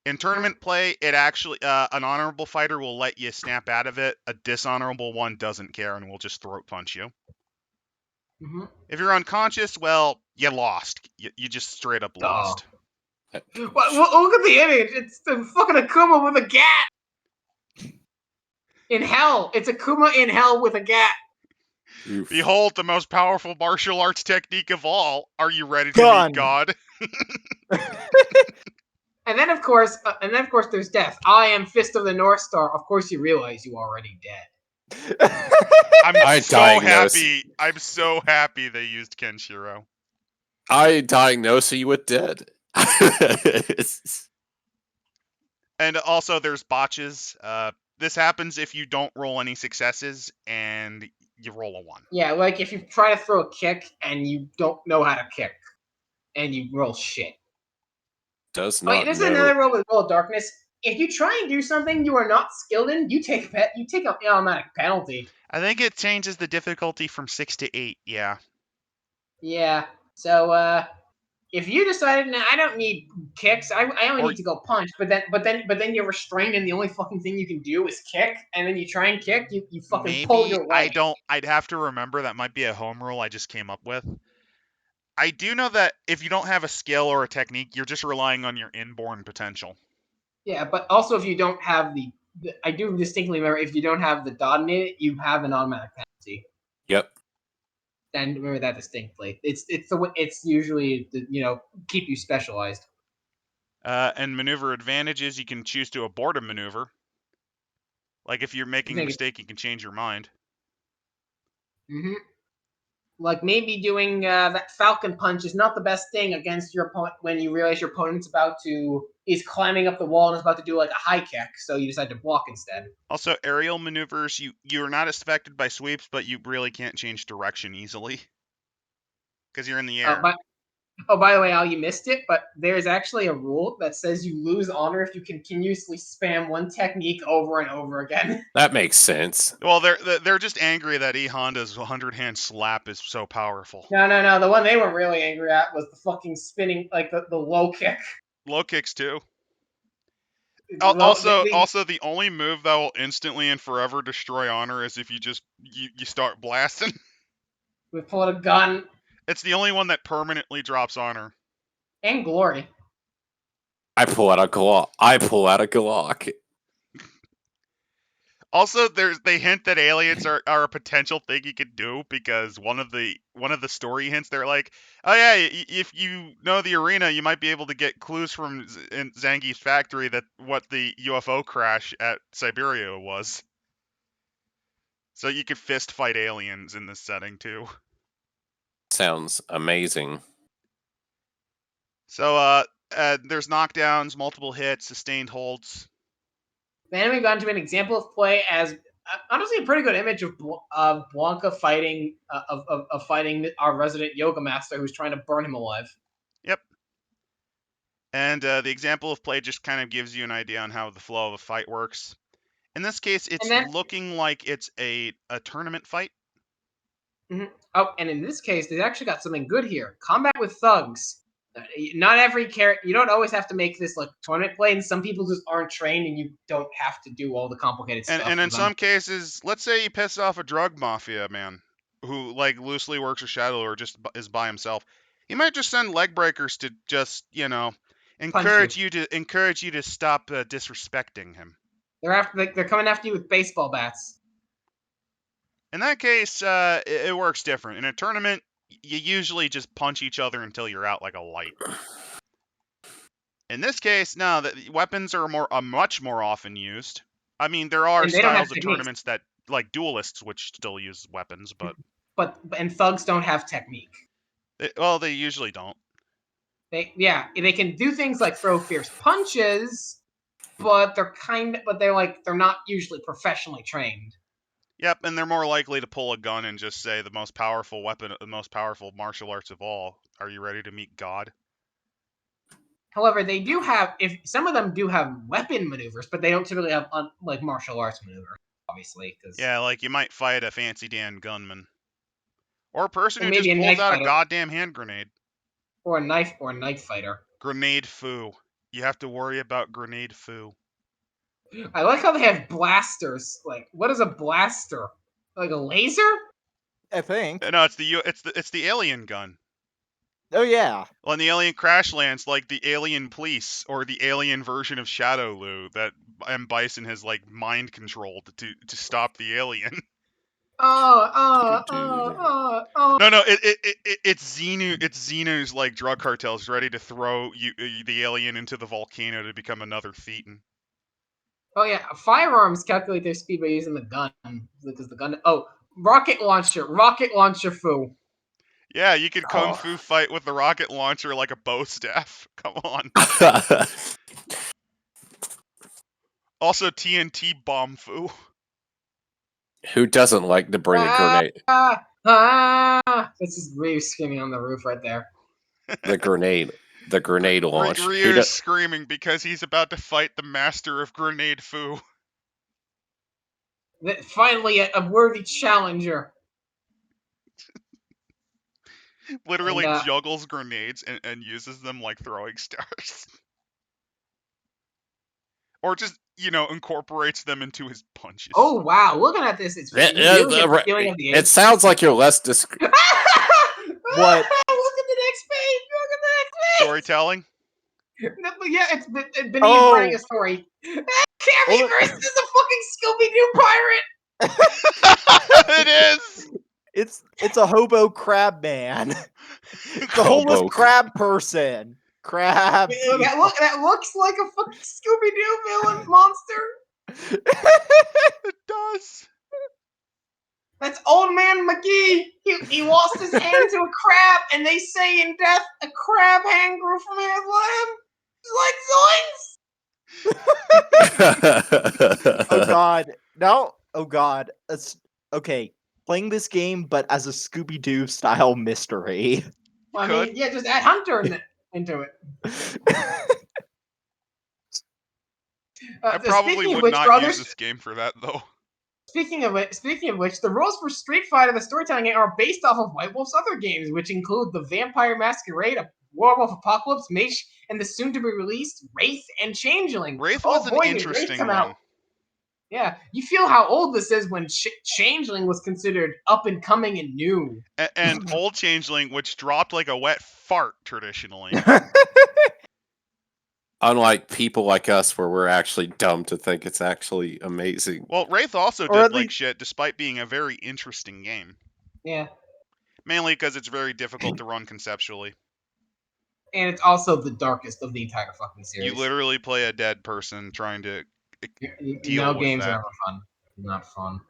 In tournament play, it actually an honorable fighter will let you snap out of it. A dishonorable one doesn't care and will just throat punch you. Mm-hmm. If you're unconscious, well, you lost. You just straight up lost. Well, look at the image. It's the fucking Akuma with a gat. In hell. It's Akuma in hell with a gat. Oof. Behold the most powerful martial arts technique of all. Are you ready to meet God? And then of course there's death. I am Fist of the North Star. Of course you realize you already dead. I'm so happy they used Kenshiro. I diagnose you with dead. And also there's botches. This happens if you don't roll any successes and you roll a 1. Yeah, like if you try to throw a kick and you don't know how to kick and you roll shit. Does not. This is another rule with Roll of Darkness. If you try and do something you are not skilled in, you take an automatic penalty. I think it changes the difficulty from 6 to 8. Yeah. Yeah. So if you decided, nah, I don't need kicks, I only need to go punch, but then you're restrained and the only fucking thing you can do is kick, and then you try and kick, you fucking pull your leg. I'd have to remember. That might be a home rule I just came up with. I do know that if you don't have a skill or a technique, you're just relying on your inborn potential. Yeah, but also if you don't have I do distinctly remember if you don't have the dot in it, you have an automatic penalty. Yep. And remember that distinctly. It's usually keep you specialized. And maneuver advantages, you can choose to abort a maneuver. Like if you're making a mistake, you can change your mind. Mm-hmm. Like maybe doing that Falcon Punch is not the best thing against your opponent when you realize your opponent's is climbing up the wall and is about to do like a high kick, so you decide to block instead. Also, aerial maneuvers, you're not affected by sweeps, but you really can't change direction easily because you're in the air. By the way, Al, you missed it, but there's actually a rule that says you lose honor if you continuously spam one technique over and over again. That makes sense. Well, they're just angry that E Honda's 100-hand slap is so powerful. No. The one they were really angry at was the fucking spinning, like the low kick. Low kicks too. Also, the only move that will instantly and forever destroy honor is if you just you start blasting. We pull out a gun. It's the only one that permanently drops honor. And glory. I pull out a Glock. Also, they hint that aliens are a potential thing you could do because one of the story hints, they're like, oh yeah, if you know the arena, you might be able to get clues from Zangief's factory that what the UFO crash at Siberia was. So you could fist fight aliens in this setting too. Sounds amazing. So there's knockdowns, multiple hits, sustained holds. Then we got into an example of play as honestly a pretty good image of Blanca fighting fighting our resident yoga master who's trying to burn him alive. Yep. And the example of play just kind of gives you an idea on how the flow of a fight works. In this case, it's looking like it's a tournament fight. Mm-hmm. Oh, and in this case, they actually got something good here. Combat with thugs. Not every character. You don't always have to make this like tournament play, and some people just aren't trained, and you don't have to do all the complicated stuff. And in some cases, let's say you piss off a drug mafia man. who like loosely works with Shadow or just is by himself, he might just send leg breakers to just encourage you to stop disrespecting him. They're coming after you with baseball bats. In that case, it works different. In a tournament, you usually just punch each other until you're out like a light. In this case, no, the weapons are much more often used. I mean, there are styles of tournaments that, like duelists, which still use weapons, but thugs don't have technique. They usually don't. They can do things like throw fierce punches, but they're not usually professionally trained. Yep, and they're more likely to pull a gun and just say the most powerful weapon, the most powerful martial arts of all. Are you ready to meet God? However, they do have, some of them do have weapon maneuvers, but they don't typically have like martial arts maneuvers, obviously. Yeah, like you might fight a fancy Dan gunman, or a person who just pulls out a goddamn hand grenade, or a knife fighter. Grenade foo. You have to worry about grenade foo. I like how they have blasters. Like, what is a blaster? Like a laser? I think. No, it's the alien gun. Oh yeah. When the alien crash lands, like the alien police or the alien version of Shadow Lu that M. Bison has like mind controlled to stop the alien. No, it's Xenu. It's Xenu's like drug cartels ready to throw the alien into the volcano to become another Thetan. Oh yeah, firearms calculate their speed by using the gun because the gun. Oh, rocket launcher foo. Yeah, you could kung fu fight with the rocket launcher like a bow staff. Come on. Also TNT bomb foo. Who doesn't like to bring a grenade? This is Ryu screaming on the roof right there. The grenade launch. Ryu's screaming because he's about to fight the master of grenade foo. Finally, a worthy challenger. Literally juggles grenades and uses them like throwing stars. Or just, incorporates them into his punches. Oh, wow. Looking at this, it's really it sounds like you're less discreet. What? Look at the next page. Storytelling? Yeah, it's Benny writing a story. Cammy versus the fucking Scooby-Doo pirate! It is! It's a hobo crab man. It's a homeless crab person. Crab. That looks like a fucking Scooby-Doo villain monster. It does. That's Old Man McGee. He lost his hand to a crab, and they say in death, a crab hand grew from his limb. Zoinks! Oh god. No. Oh god. Okay. Playing this game, but as a Scooby-Doo style mystery. I mean, yeah, just add Hunter into it. I probably would not use this game for that, though. Speaking of which, the rules for Street Fighter, the storytelling game, are based off of White Wolf's other games, which include the Vampire Masquerade, Werewolf Apocalypse, Mage, and the soon-to-be-released Wraith and Changeling. Wraith was an interesting one. Yeah, you feel how old this is when Changeling was considered up and coming and new. And old Changeling, which dropped like a wet fart traditionally. Unlike people like us, where we're actually dumb to think it's actually amazing. Well, Wraith also did like shit, despite being a very interesting game. Yeah. Mainly because it's very difficult to run conceptually. And it's also the darkest of the entire fucking series. You literally play a dead person trying to deal no with games that. are ever fun. Not fun.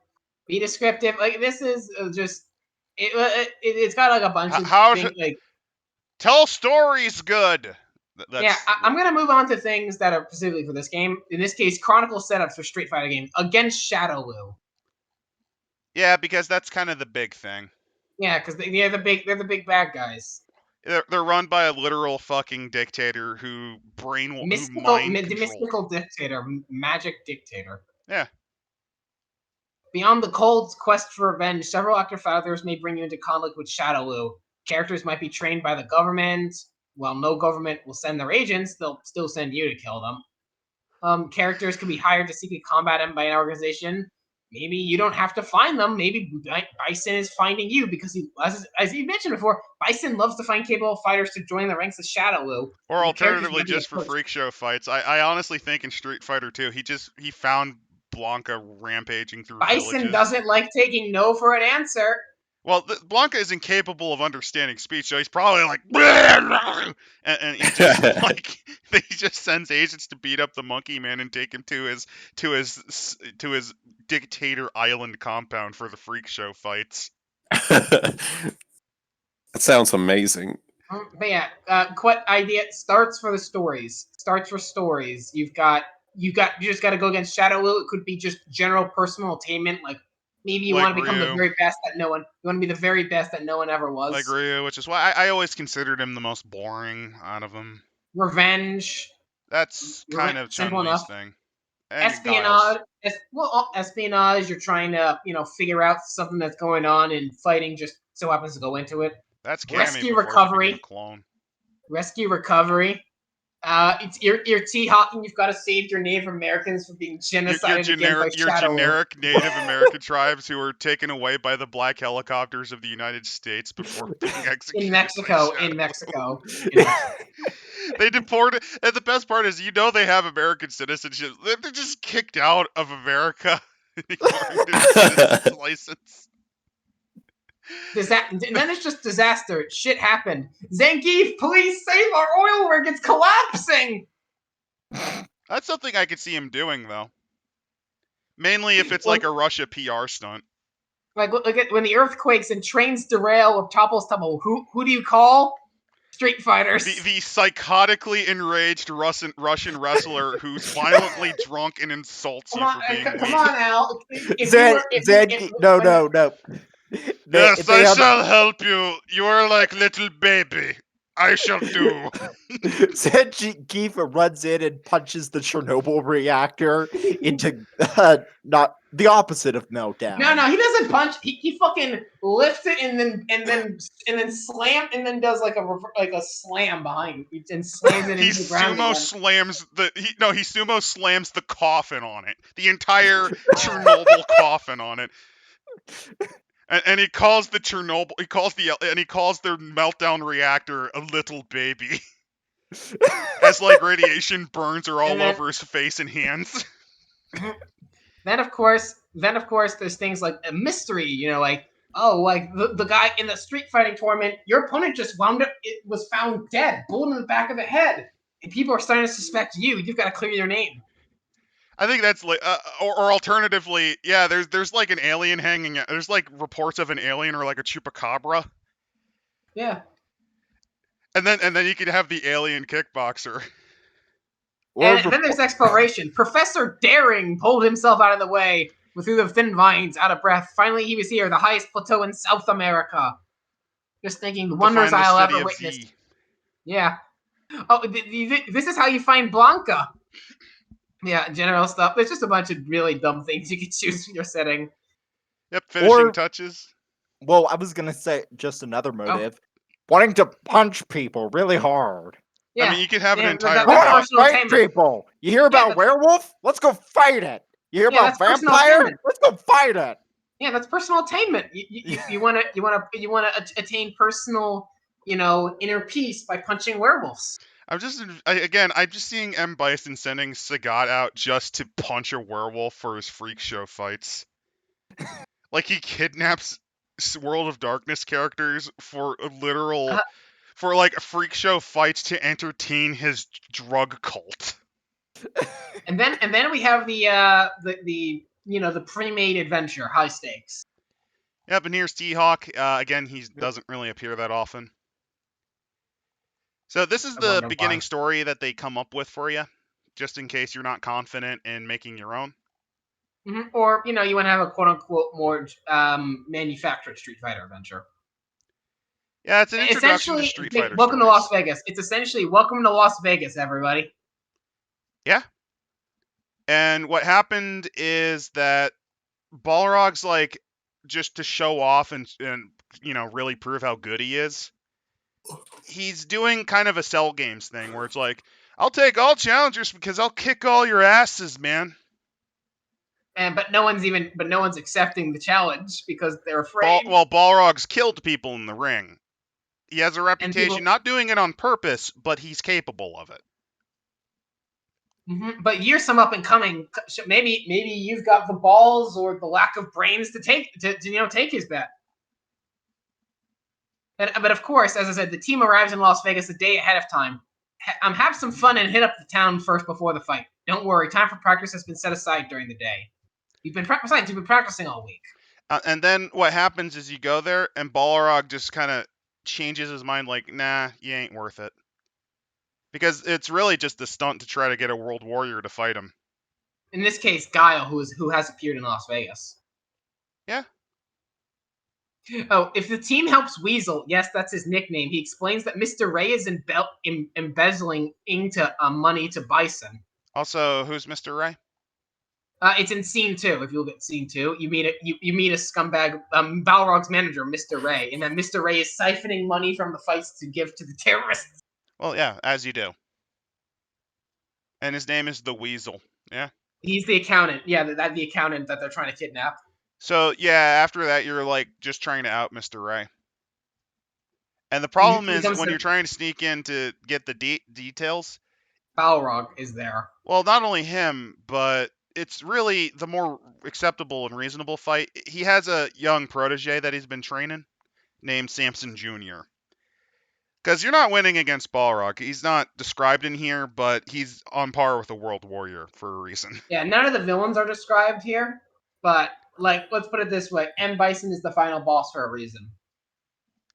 Be descriptive. Like, this is just... It's got like a bunch of things, like... Tell stories good! I'm going to move on to things that are specifically for this game. In this case, Chronicle setups for Street Fighter games against Shadow Lu. Yeah, because that's kind of the big thing. Yeah, because they're the big bad guys. They're run by a literal fucking dictator who mystical dictator, magic dictator. Yeah. Beyond the cold quest for revenge, several active fighters may bring you into conflict with Shadow Lu. Characters might be trained by the government. While no government will send their agents, they'll still send you to kill them. Characters can be hired to secretly combat them by an organization. maybe you don't have to find them. Maybe Bison is finding you because as you mentioned before, Bison loves to find capable fighters to join the ranks of Shadow Lu. Or alternatively, just for freak show fights. I honestly think in Street Fighter 2, he found Blanca rampaging through Bison villages. doesn't like taking no for an answer. Well, Blanca is incapable of understanding speech, so he's probably like, and he just he just sends agents to beat up the monkey man and take him to his dictator island compound for the freak show fights. That sounds amazing. But yeah, what idea starts for the stories. Starts for stories. You just got to go against Shadow Lu. It could be just general personal attainment, like maybe you Like want to become the Ryu. very best that no one. You want to be the very best that no one ever was. Like Ryu, which is why I always considered him the most boring out of them. Revenge. That's kind of ChunLi's thing. And Espionage. Espionage. You're trying to figure out something that's going on, and fighting just so happens to go into it. That's Cammy Rescue before recovery. he became a clone. Rescue recovery. It's you're THawk, and you've got to save your Native Americans from being genocided again by your Shadow Lu. generic Native American tribes who were taken away by the black helicopters of the United States before being executed. In Mexico. They deported, and the best part is, they have American citizenship. They're just kicked out of America according to their citizen's license. And then it's just disaster. Shit happened. Zangief, please save our oil rig. It's collapsing. That's something I could see him doing, though. Mainly if it's like a Russia PR stunt. Like, look at when the earthquakes and trains derail or topples tumble. Who do you call? Street fighters. The psychotically enraged Russian wrestler who's violently drunk and insults you for being weak. Come on, Al. No. Yes, I shall help you. You are like little baby. I shall do. Zangief runs in and punches the Chernobyl reactor into not the opposite of meltdown. No, he doesn't punch. He fucking lifts it and then slam and then does like a slam behind it and slams it into the ground. He sumo slams the coffin on it. The entire Chernobyl coffin on it. And he calls their meltdown reactor a little baby. As like radiation burns are all over his face and hands. Then of course there's things like a mystery, like the guy in the street fighting tournament, your opponent just was found dead, bullet in the back of the head. And people are starting to suspect you. You've got to clear your name. I think that's like, or alternatively, yeah. There's like an alien hanging out. There's like reports of an alien or like a chupacabra. Yeah. And then you could have the alien kickboxer. And then there's exploration. Professor Daring pulled himself out of the way through the thin vines, out of breath. Finally, he was here, the highest plateau in South America. Just thinking, the wonders I'll ever witness. Yeah. Oh, this is how you find Blanca. Yeah, general stuff. There's just a bunch of really dumb things you can choose in your setting. Yep, finishing touches. Well, I was gonna say just another motive. Wanting to punch people really hard. Yeah. I mean, you could have an entire fight people. You hear about Werewolf? Let's go fight it. You hear about Vampire? Let's go fight it. Yeah, that's personal attainment. You want to attain personal, inner peace by punching werewolves. I'm just seeing M. Bison sending Sagat out just to punch a werewolf for his freak show fights. Like he kidnaps World of Darkness characters for for like freak show fights to entertain his drug cult. And then we have the pre-made adventure, high stakes. Yeah, but here's THawk. Again, he doesn't really appear that often. So this is the beginning story that they come up with for you, just in case you're not confident in making your own. Mm-hmm. Or, you want to have a quote-unquote more manufactured Street Fighter adventure. Yeah, it's an introduction to Street Fighter. Welcome to Las Vegas. It's essentially welcome to Las Vegas, everybody. Yeah. And what happened is that Balrog's like, just to show off and really prove how good he is, he's doing kind of a Cell Games thing where it's like, I'll take all challengers because I'll kick all your asses, man. but no one's accepting the challenge because they're afraid. Balrog's killed people in the ring. He has a reputation, people- not doing it on purpose, but he's capable of it. But you're some up and coming. Maybe you've got the balls or the lack of brains to take his bet. But of course, as I said, the team arrives in Las Vegas a day ahead of time. Have some fun and hit up the town first before the fight. Don't worry, time for practice has been set aside during the day. You've been practicing all week. And then what happens is you go there, and Balrog just kind of changes his mind, like, nah, you ain't worth it. Because it's really just a stunt to try to get a world warrior to fight him. In this case, Guile, who has appeared in Las Vegas. Yeah. Oh, if the team helps Weasel, yes, that's his nickname. He explains that Mr. Ray is embezzling into money to Bison. Also, who's Mr. Ray? It's in scene 2. If you look at scene 2, you meet a scumbag, Balrog's manager, Mr. Ray, and then Mr. Ray is siphoning money from the fights to give to the terrorists. Well, yeah, as you do. And his name is the Weasel. Yeah. He's the accountant. Yeah, the accountant that they're trying to kidnap. So yeah, after that, you're like just trying to out Mr. Ray. And the problem is when you're trying to sneak in to get the details, Balrog is there. Well, not only him, but it's really the more acceptable and reasonable fight. He has a young protege that he's been training named Samson Jr. Because you're not winning against Balrog. He's not described in here, but he's on par with a world warrior for a reason. Yeah, none of the villains are described here, but like, let's put it this way: M. Bison is the final boss for a reason.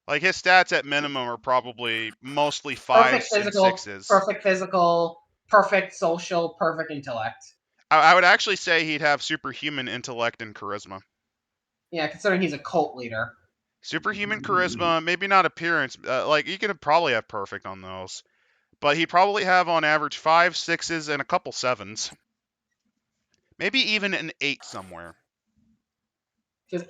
Like his stats at minimum are probably mostly 5s and 6s. Perfect physical, perfect social, perfect intellect. I would actually say he'd have superhuman intellect and charisma. Yeah, considering he's a cult leader. Superhuman charisma, maybe not appearance. Like you could probably have perfect on those, but he'd probably have on average 5s, 6s, and a couple 7s. Maybe even an 8 somewhere. You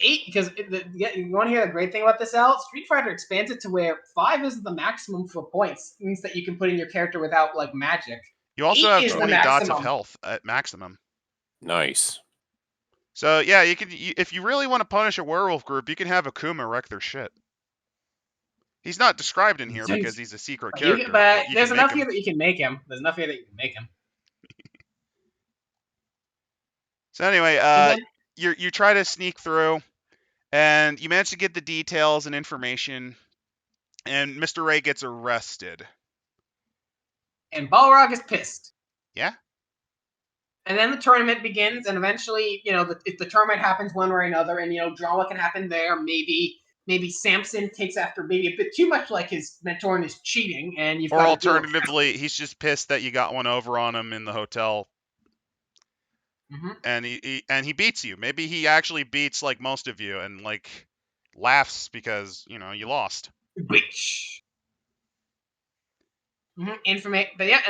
want to hear the great thing about this, Al? Street Fighter expands it to where 5 is the maximum for points. It means that you can put in your character without like magic. You also have 20 dots of health at maximum. Nice. So yeah, you can. If you really want to punish a werewolf group, you can have Akuma wreck their shit. He's not described in here because he's a secret character. But there's enough here that you can make him. So anyway, you try to sneak through, and you manage to get the details and information, and Mr. Ray gets arrested. And Balrog is pissed. Yeah. And then the tournament begins, and eventually, if the tournament happens one way or another, and drama can happen there. Maybe Samson takes after maybe a bit too much like his mentor and is cheating, and you've. Or alternatively, he's just pissed that you got one over on him in the hotel. Mm-hmm. And he beats you. Maybe he actually beats like most of you, and like laughs because you lost. Bitch. But yeah,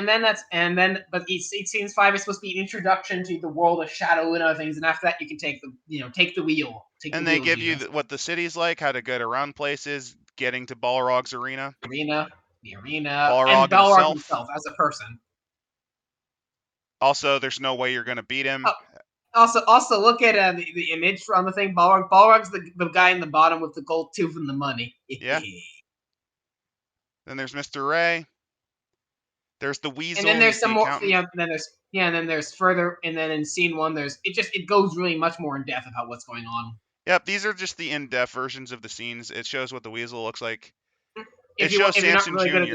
but scenes 5 is supposed to be an introduction to the world of Shadow and other things, and after that you can take the wheel. They give you what the city's like, how to get around places, getting to Balrog's arena. The arena, Balrog himself as a person. Also, there's no way you're gonna beat him. Also, look at the image on the thing. Balrog's the guy in the bottom with the gold tooth and the money. Yeah. Then there's Mr. Ray. There's the Weasel. And then there's some more. And then there's further. And then in scene 1, it goes really much more in depth about what's going on. Yep, these are just the in-depth versions of the scenes. It shows what the Weasel looks like. It shows Samson Jr.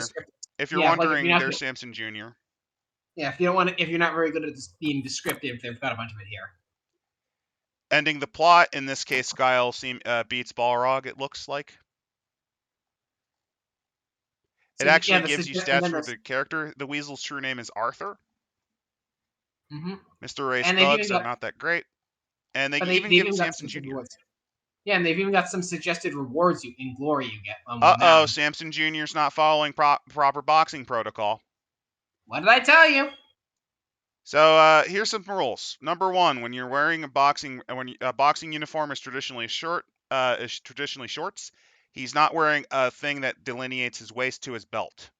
If you're wondering, there's Samson Jr. Yeah, if you're not very good at being descriptive, they've got a bunch of it here. Ending the plot, in this case, Guile beats Balrog, it looks like. It actually gives you stats for the character. The Weasel's true name is Arthur. Mm-hmm. Mr. Ray's thugs are not that great. And they even give him Samson Jr. Rewards. Yeah, and they've even got some suggested rewards in glory you get. Samson Jr.'s not following proper boxing protocol. What did I tell you? So here's some rules. Number 1, when you're wearing a boxing uniform is traditionally shorts. He's not wearing a thing that delineates his waist to his belt.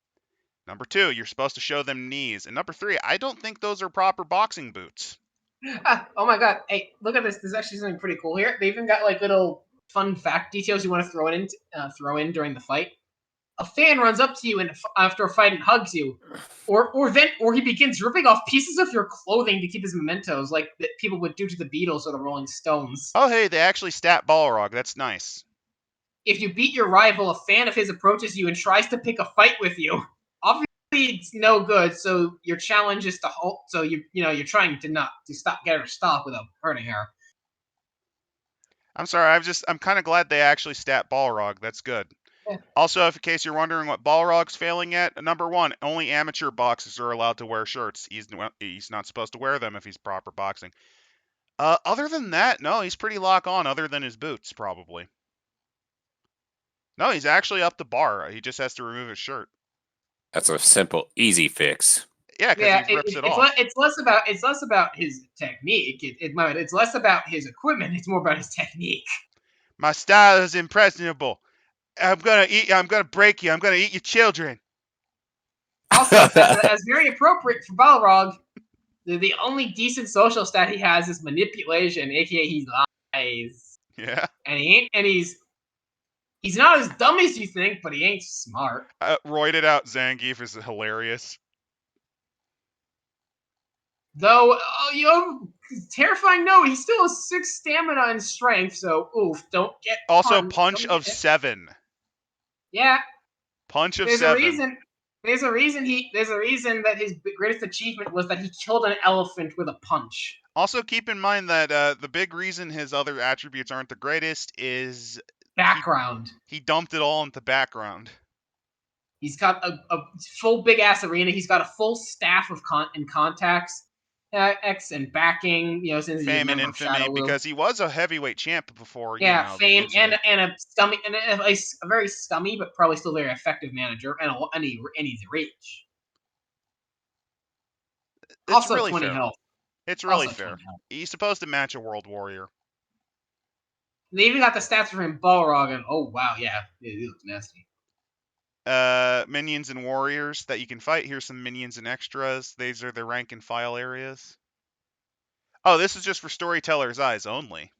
Number 2, you're supposed to show them knees. And number 3, I don't think those are proper boxing boots. Oh my god! Hey, look at this. There's actually something pretty cool here. They even got like little fun fact details you want to throw in during the fight. A fan runs up to you after a fight and hugs you, or he begins ripping off pieces of your clothing to keep his mementos, like that people would do to the Beatles or the Rolling Stones. Oh, hey, they actually stat Balrog. That's nice. If you beat your rival, a fan of his approaches you and tries to pick a fight with you. Obviously, it's no good. So your challenge is to halt. So you're trying to get her to stop without hurting her. I'm sorry. I'm kind of glad they actually stat Balrog. That's good. Yeah. Also, if in case you're wondering what Balrog's failing at, number one, only amateur boxers are allowed to wear shirts. He's not supposed to wear them if he's proper boxing. Other than that, no, he's pretty lock on. Other than his boots, probably. No, he's actually up to bar. He just has to remove his shirt. That's a simple, easy fix. Yeah, because he rips it off. It's less about his technique. It's less about his equipment. It's more about his technique. My style is impressionable. I'm gonna break you. I'm gonna eat your children. Also, as very appropriate for Balrog, the only decent social stat he has is manipulation, aka he lies. Yeah. And he's not as dumb as you think, but he ain't smart. Roided out Zangief is hilarious. Though, terrifying note, he still has 6 stamina and strength, so oof, don't get Also, punched. punch of 7. Yeah. Punch of There's 7. There's a reason that his greatest achievement was that he killed an elephant with a punch. Also, keep in mind that the big reason his other attributes aren't the greatest is background. He dumped it all into background. He's got a full big ass arena. He's got a full staff of contacts, and backing. Since fame he's and infamy, because he was a heavyweight champ before. Yeah, fame and a scummy and a very scummy but probably still very effective manager, and he's rich. It's also really 20 fair. health. It's really fair. He's supposed to match a world warrior. They even got the stats for him, Balrog, and oh wow, yeah, he looks nasty. Minions and warriors that you can fight. Here's some minions and extras. These are the rank and file areas. Oh, this is just for storyteller's eyes only.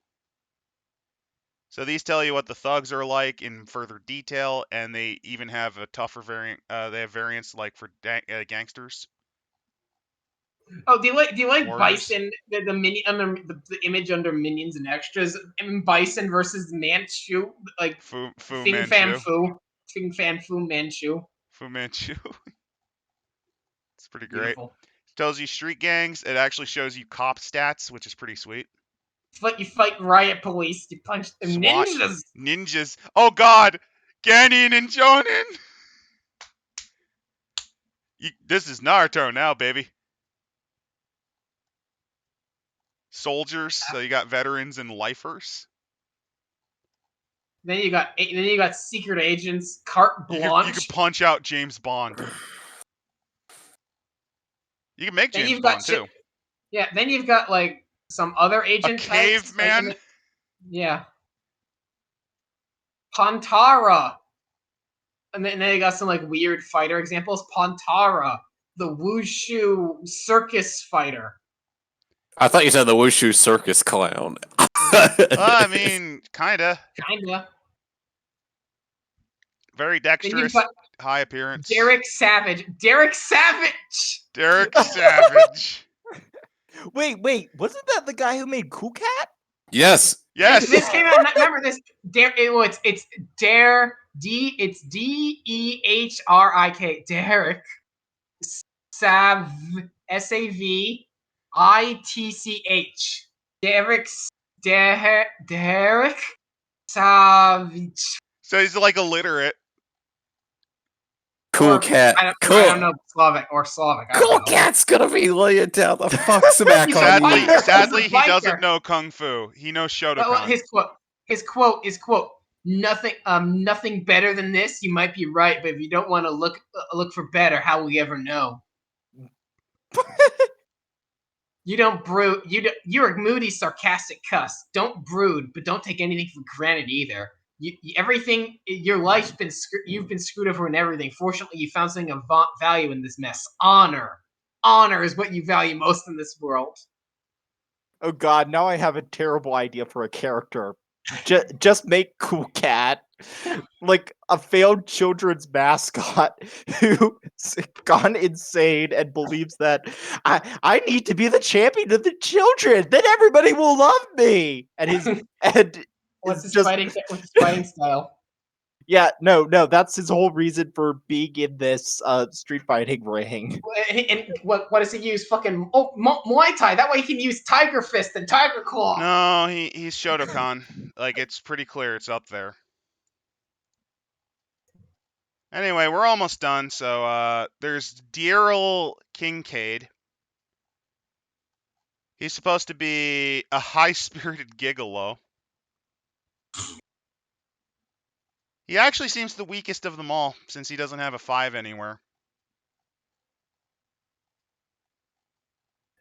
So these tell you what the thugs are like in further detail, and they even have a tougher variant. They have variants like for gangsters. Oh, do you like Warriors. Bison? The image under minions and extras. Bison versus Manchu, like Fu Fing Manchu. Fan Fu. Fing Fan Fu Manchu. Fu Manchu. It's pretty Beautiful. great. It tells you street gangs. It actually shows you cop stats, which is pretty sweet. But you fight riot police. You punch them ninjas. Ninjas. Oh God, Ganon and Jonin. This is Naruto now, baby. Soldiers. So you got veterans and lifers. Then you got secret agents, carte blanche. You could punch out James Bond. You can make James Bond too. Yeah, then you've got like some other agent a types. Caveman. Like, yeah. Pantara. And then you got some like weird fighter examples. Pantara, the Wushu circus fighter. I thought you said the Wushu circus clown. I mean, kinda. Very dexterous, high appearance. Derek Savage. Wait, wasn't that the guy who made Cool Cat? Yes. This came out. Remember this? It's Dare D. It's DEHRIK. Derek Sav SAVITCH. Derek Savage. So he's like illiterate. Cool Cat. I don't know Slavic. Cool Cat's gonna be laying down the fuck smack on you. Sadly, he doesn't know Kung Fu. He knows Shotokan. His quote is nothing better than this. You might be right, but if you don't want to look for better, how will you ever know? You don't brood. You're a moody, sarcastic cuss. Don't brood, but don't take anything for granted either. Everything, your life's been you've been screwed over in everything. Fortunately, you found something of value in this mess. Honor is what you value most in this world. Oh god, now I have a terrible idea for a character. Just make Cool Cat like a failed children's mascot who's gone insane and believes that I need to be the champion of the children. Then everybody will love me. And What's is his fighting style? yeah, no, that's his whole reason for being in this street fighting ring. And what does he use? Fucking Muay Thai. That way he can use Tiger Fist and Tiger Claw. No, he's Shotokan. Like, it's pretty clear it's up there. Anyway, we're almost done. So there's Daryl Kincaid. He's supposed to be a high-spirited gigolo. He actually seems the weakest of them all, since he doesn't have a 5 anywhere.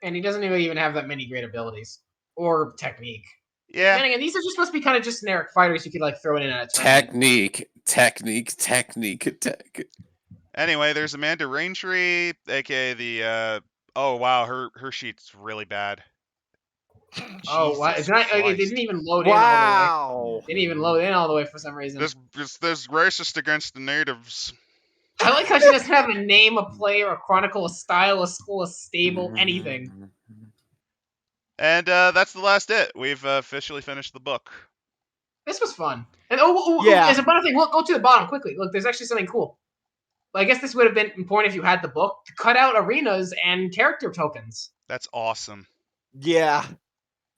And he doesn't even have that many great abilities or technique. Yeah. Then again, these are just supposed to be kind of just generic fighters you could like throw it in at a tournament. Technique. Anyway, there's Amanda Raintree, aka the oh wow, her sheet's really bad. Oh wow! It's not. It didn't even load in all Wow. the way. Didn't even load in all the way for some reason. This racist against the natives. I like how she doesn't have a name, a player, a chronicle, a style, a school, a stable, anything. And that's the last it. We've officially finished the book. This was fun. And Yeah. there's a bunch of things. Look, go to the bottom quickly. Look, there's actually something cool. I guess this would have been important if you had the book to cut out arenas and character tokens. That's awesome. Yeah.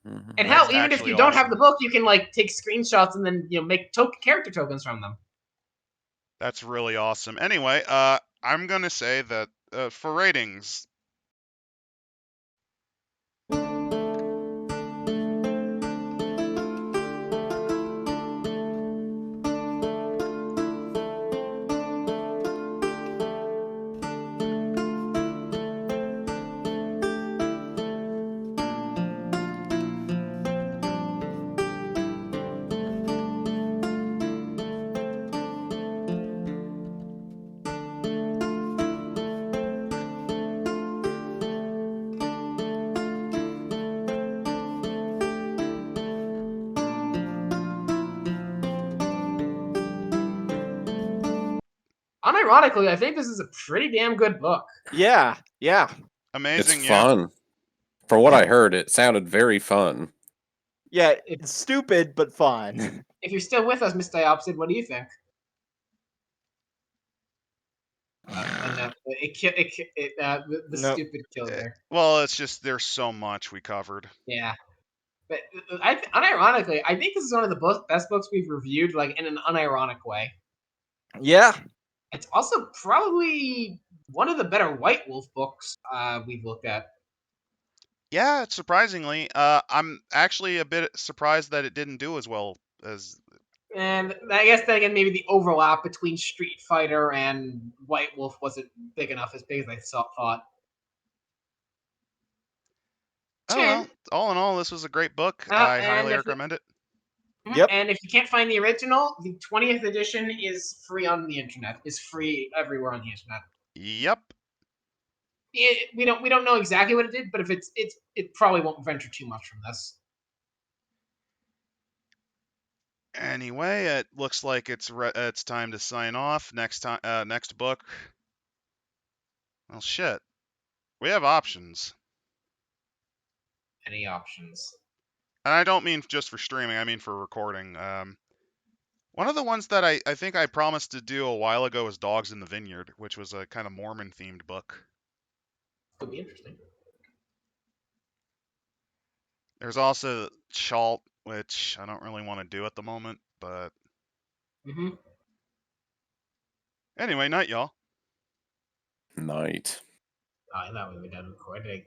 And hell, That's even if actually you don't have awesome. the book, you can like take screenshots and then make character tokens from them. That's really awesome. Anyway, I'm gonna say that for ratings. Unironically, I think this is a pretty damn good book. Yeah. Amazing. It's fun. For what I heard, it sounded very fun. Yeah, it's stupid but fun. If you're still with us, Miss Diopsid, what do you think? No, the No. stupid kill there. Well, it's just there's so much we covered. Yeah, but unironically, I think this is one of the best books we've reviewed, like in an unironic way. Yeah. It's also probably one of the better White Wolf books we've looked at. Yeah, surprisingly, I'm actually a bit surprised that it didn't do as well as. And I guess then again, maybe the overlap between Street Fighter and White Wolf wasn't big enough, as big as I thought. Oh well, all in all, this was a great book. I highly recommend it. Yep. And if you can't find the original, the 20th edition is free on the internet. It's free everywhere on the internet. Yep. We don't know exactly what it did, but if it probably won't venture too much from this. Anyway, it looks like it's time to sign off. Next book. Well, shit. We have options. Any options? And I don't mean just for streaming. I mean for recording. One of the ones that I think I promised to do a while ago was Dogs in the Vineyard, which was a kind of Mormon-themed book. Could be interesting. There's also Chalt, which I don't really want to do at the moment, but... Anyway, night, y'all. Night. I thought we were done recording.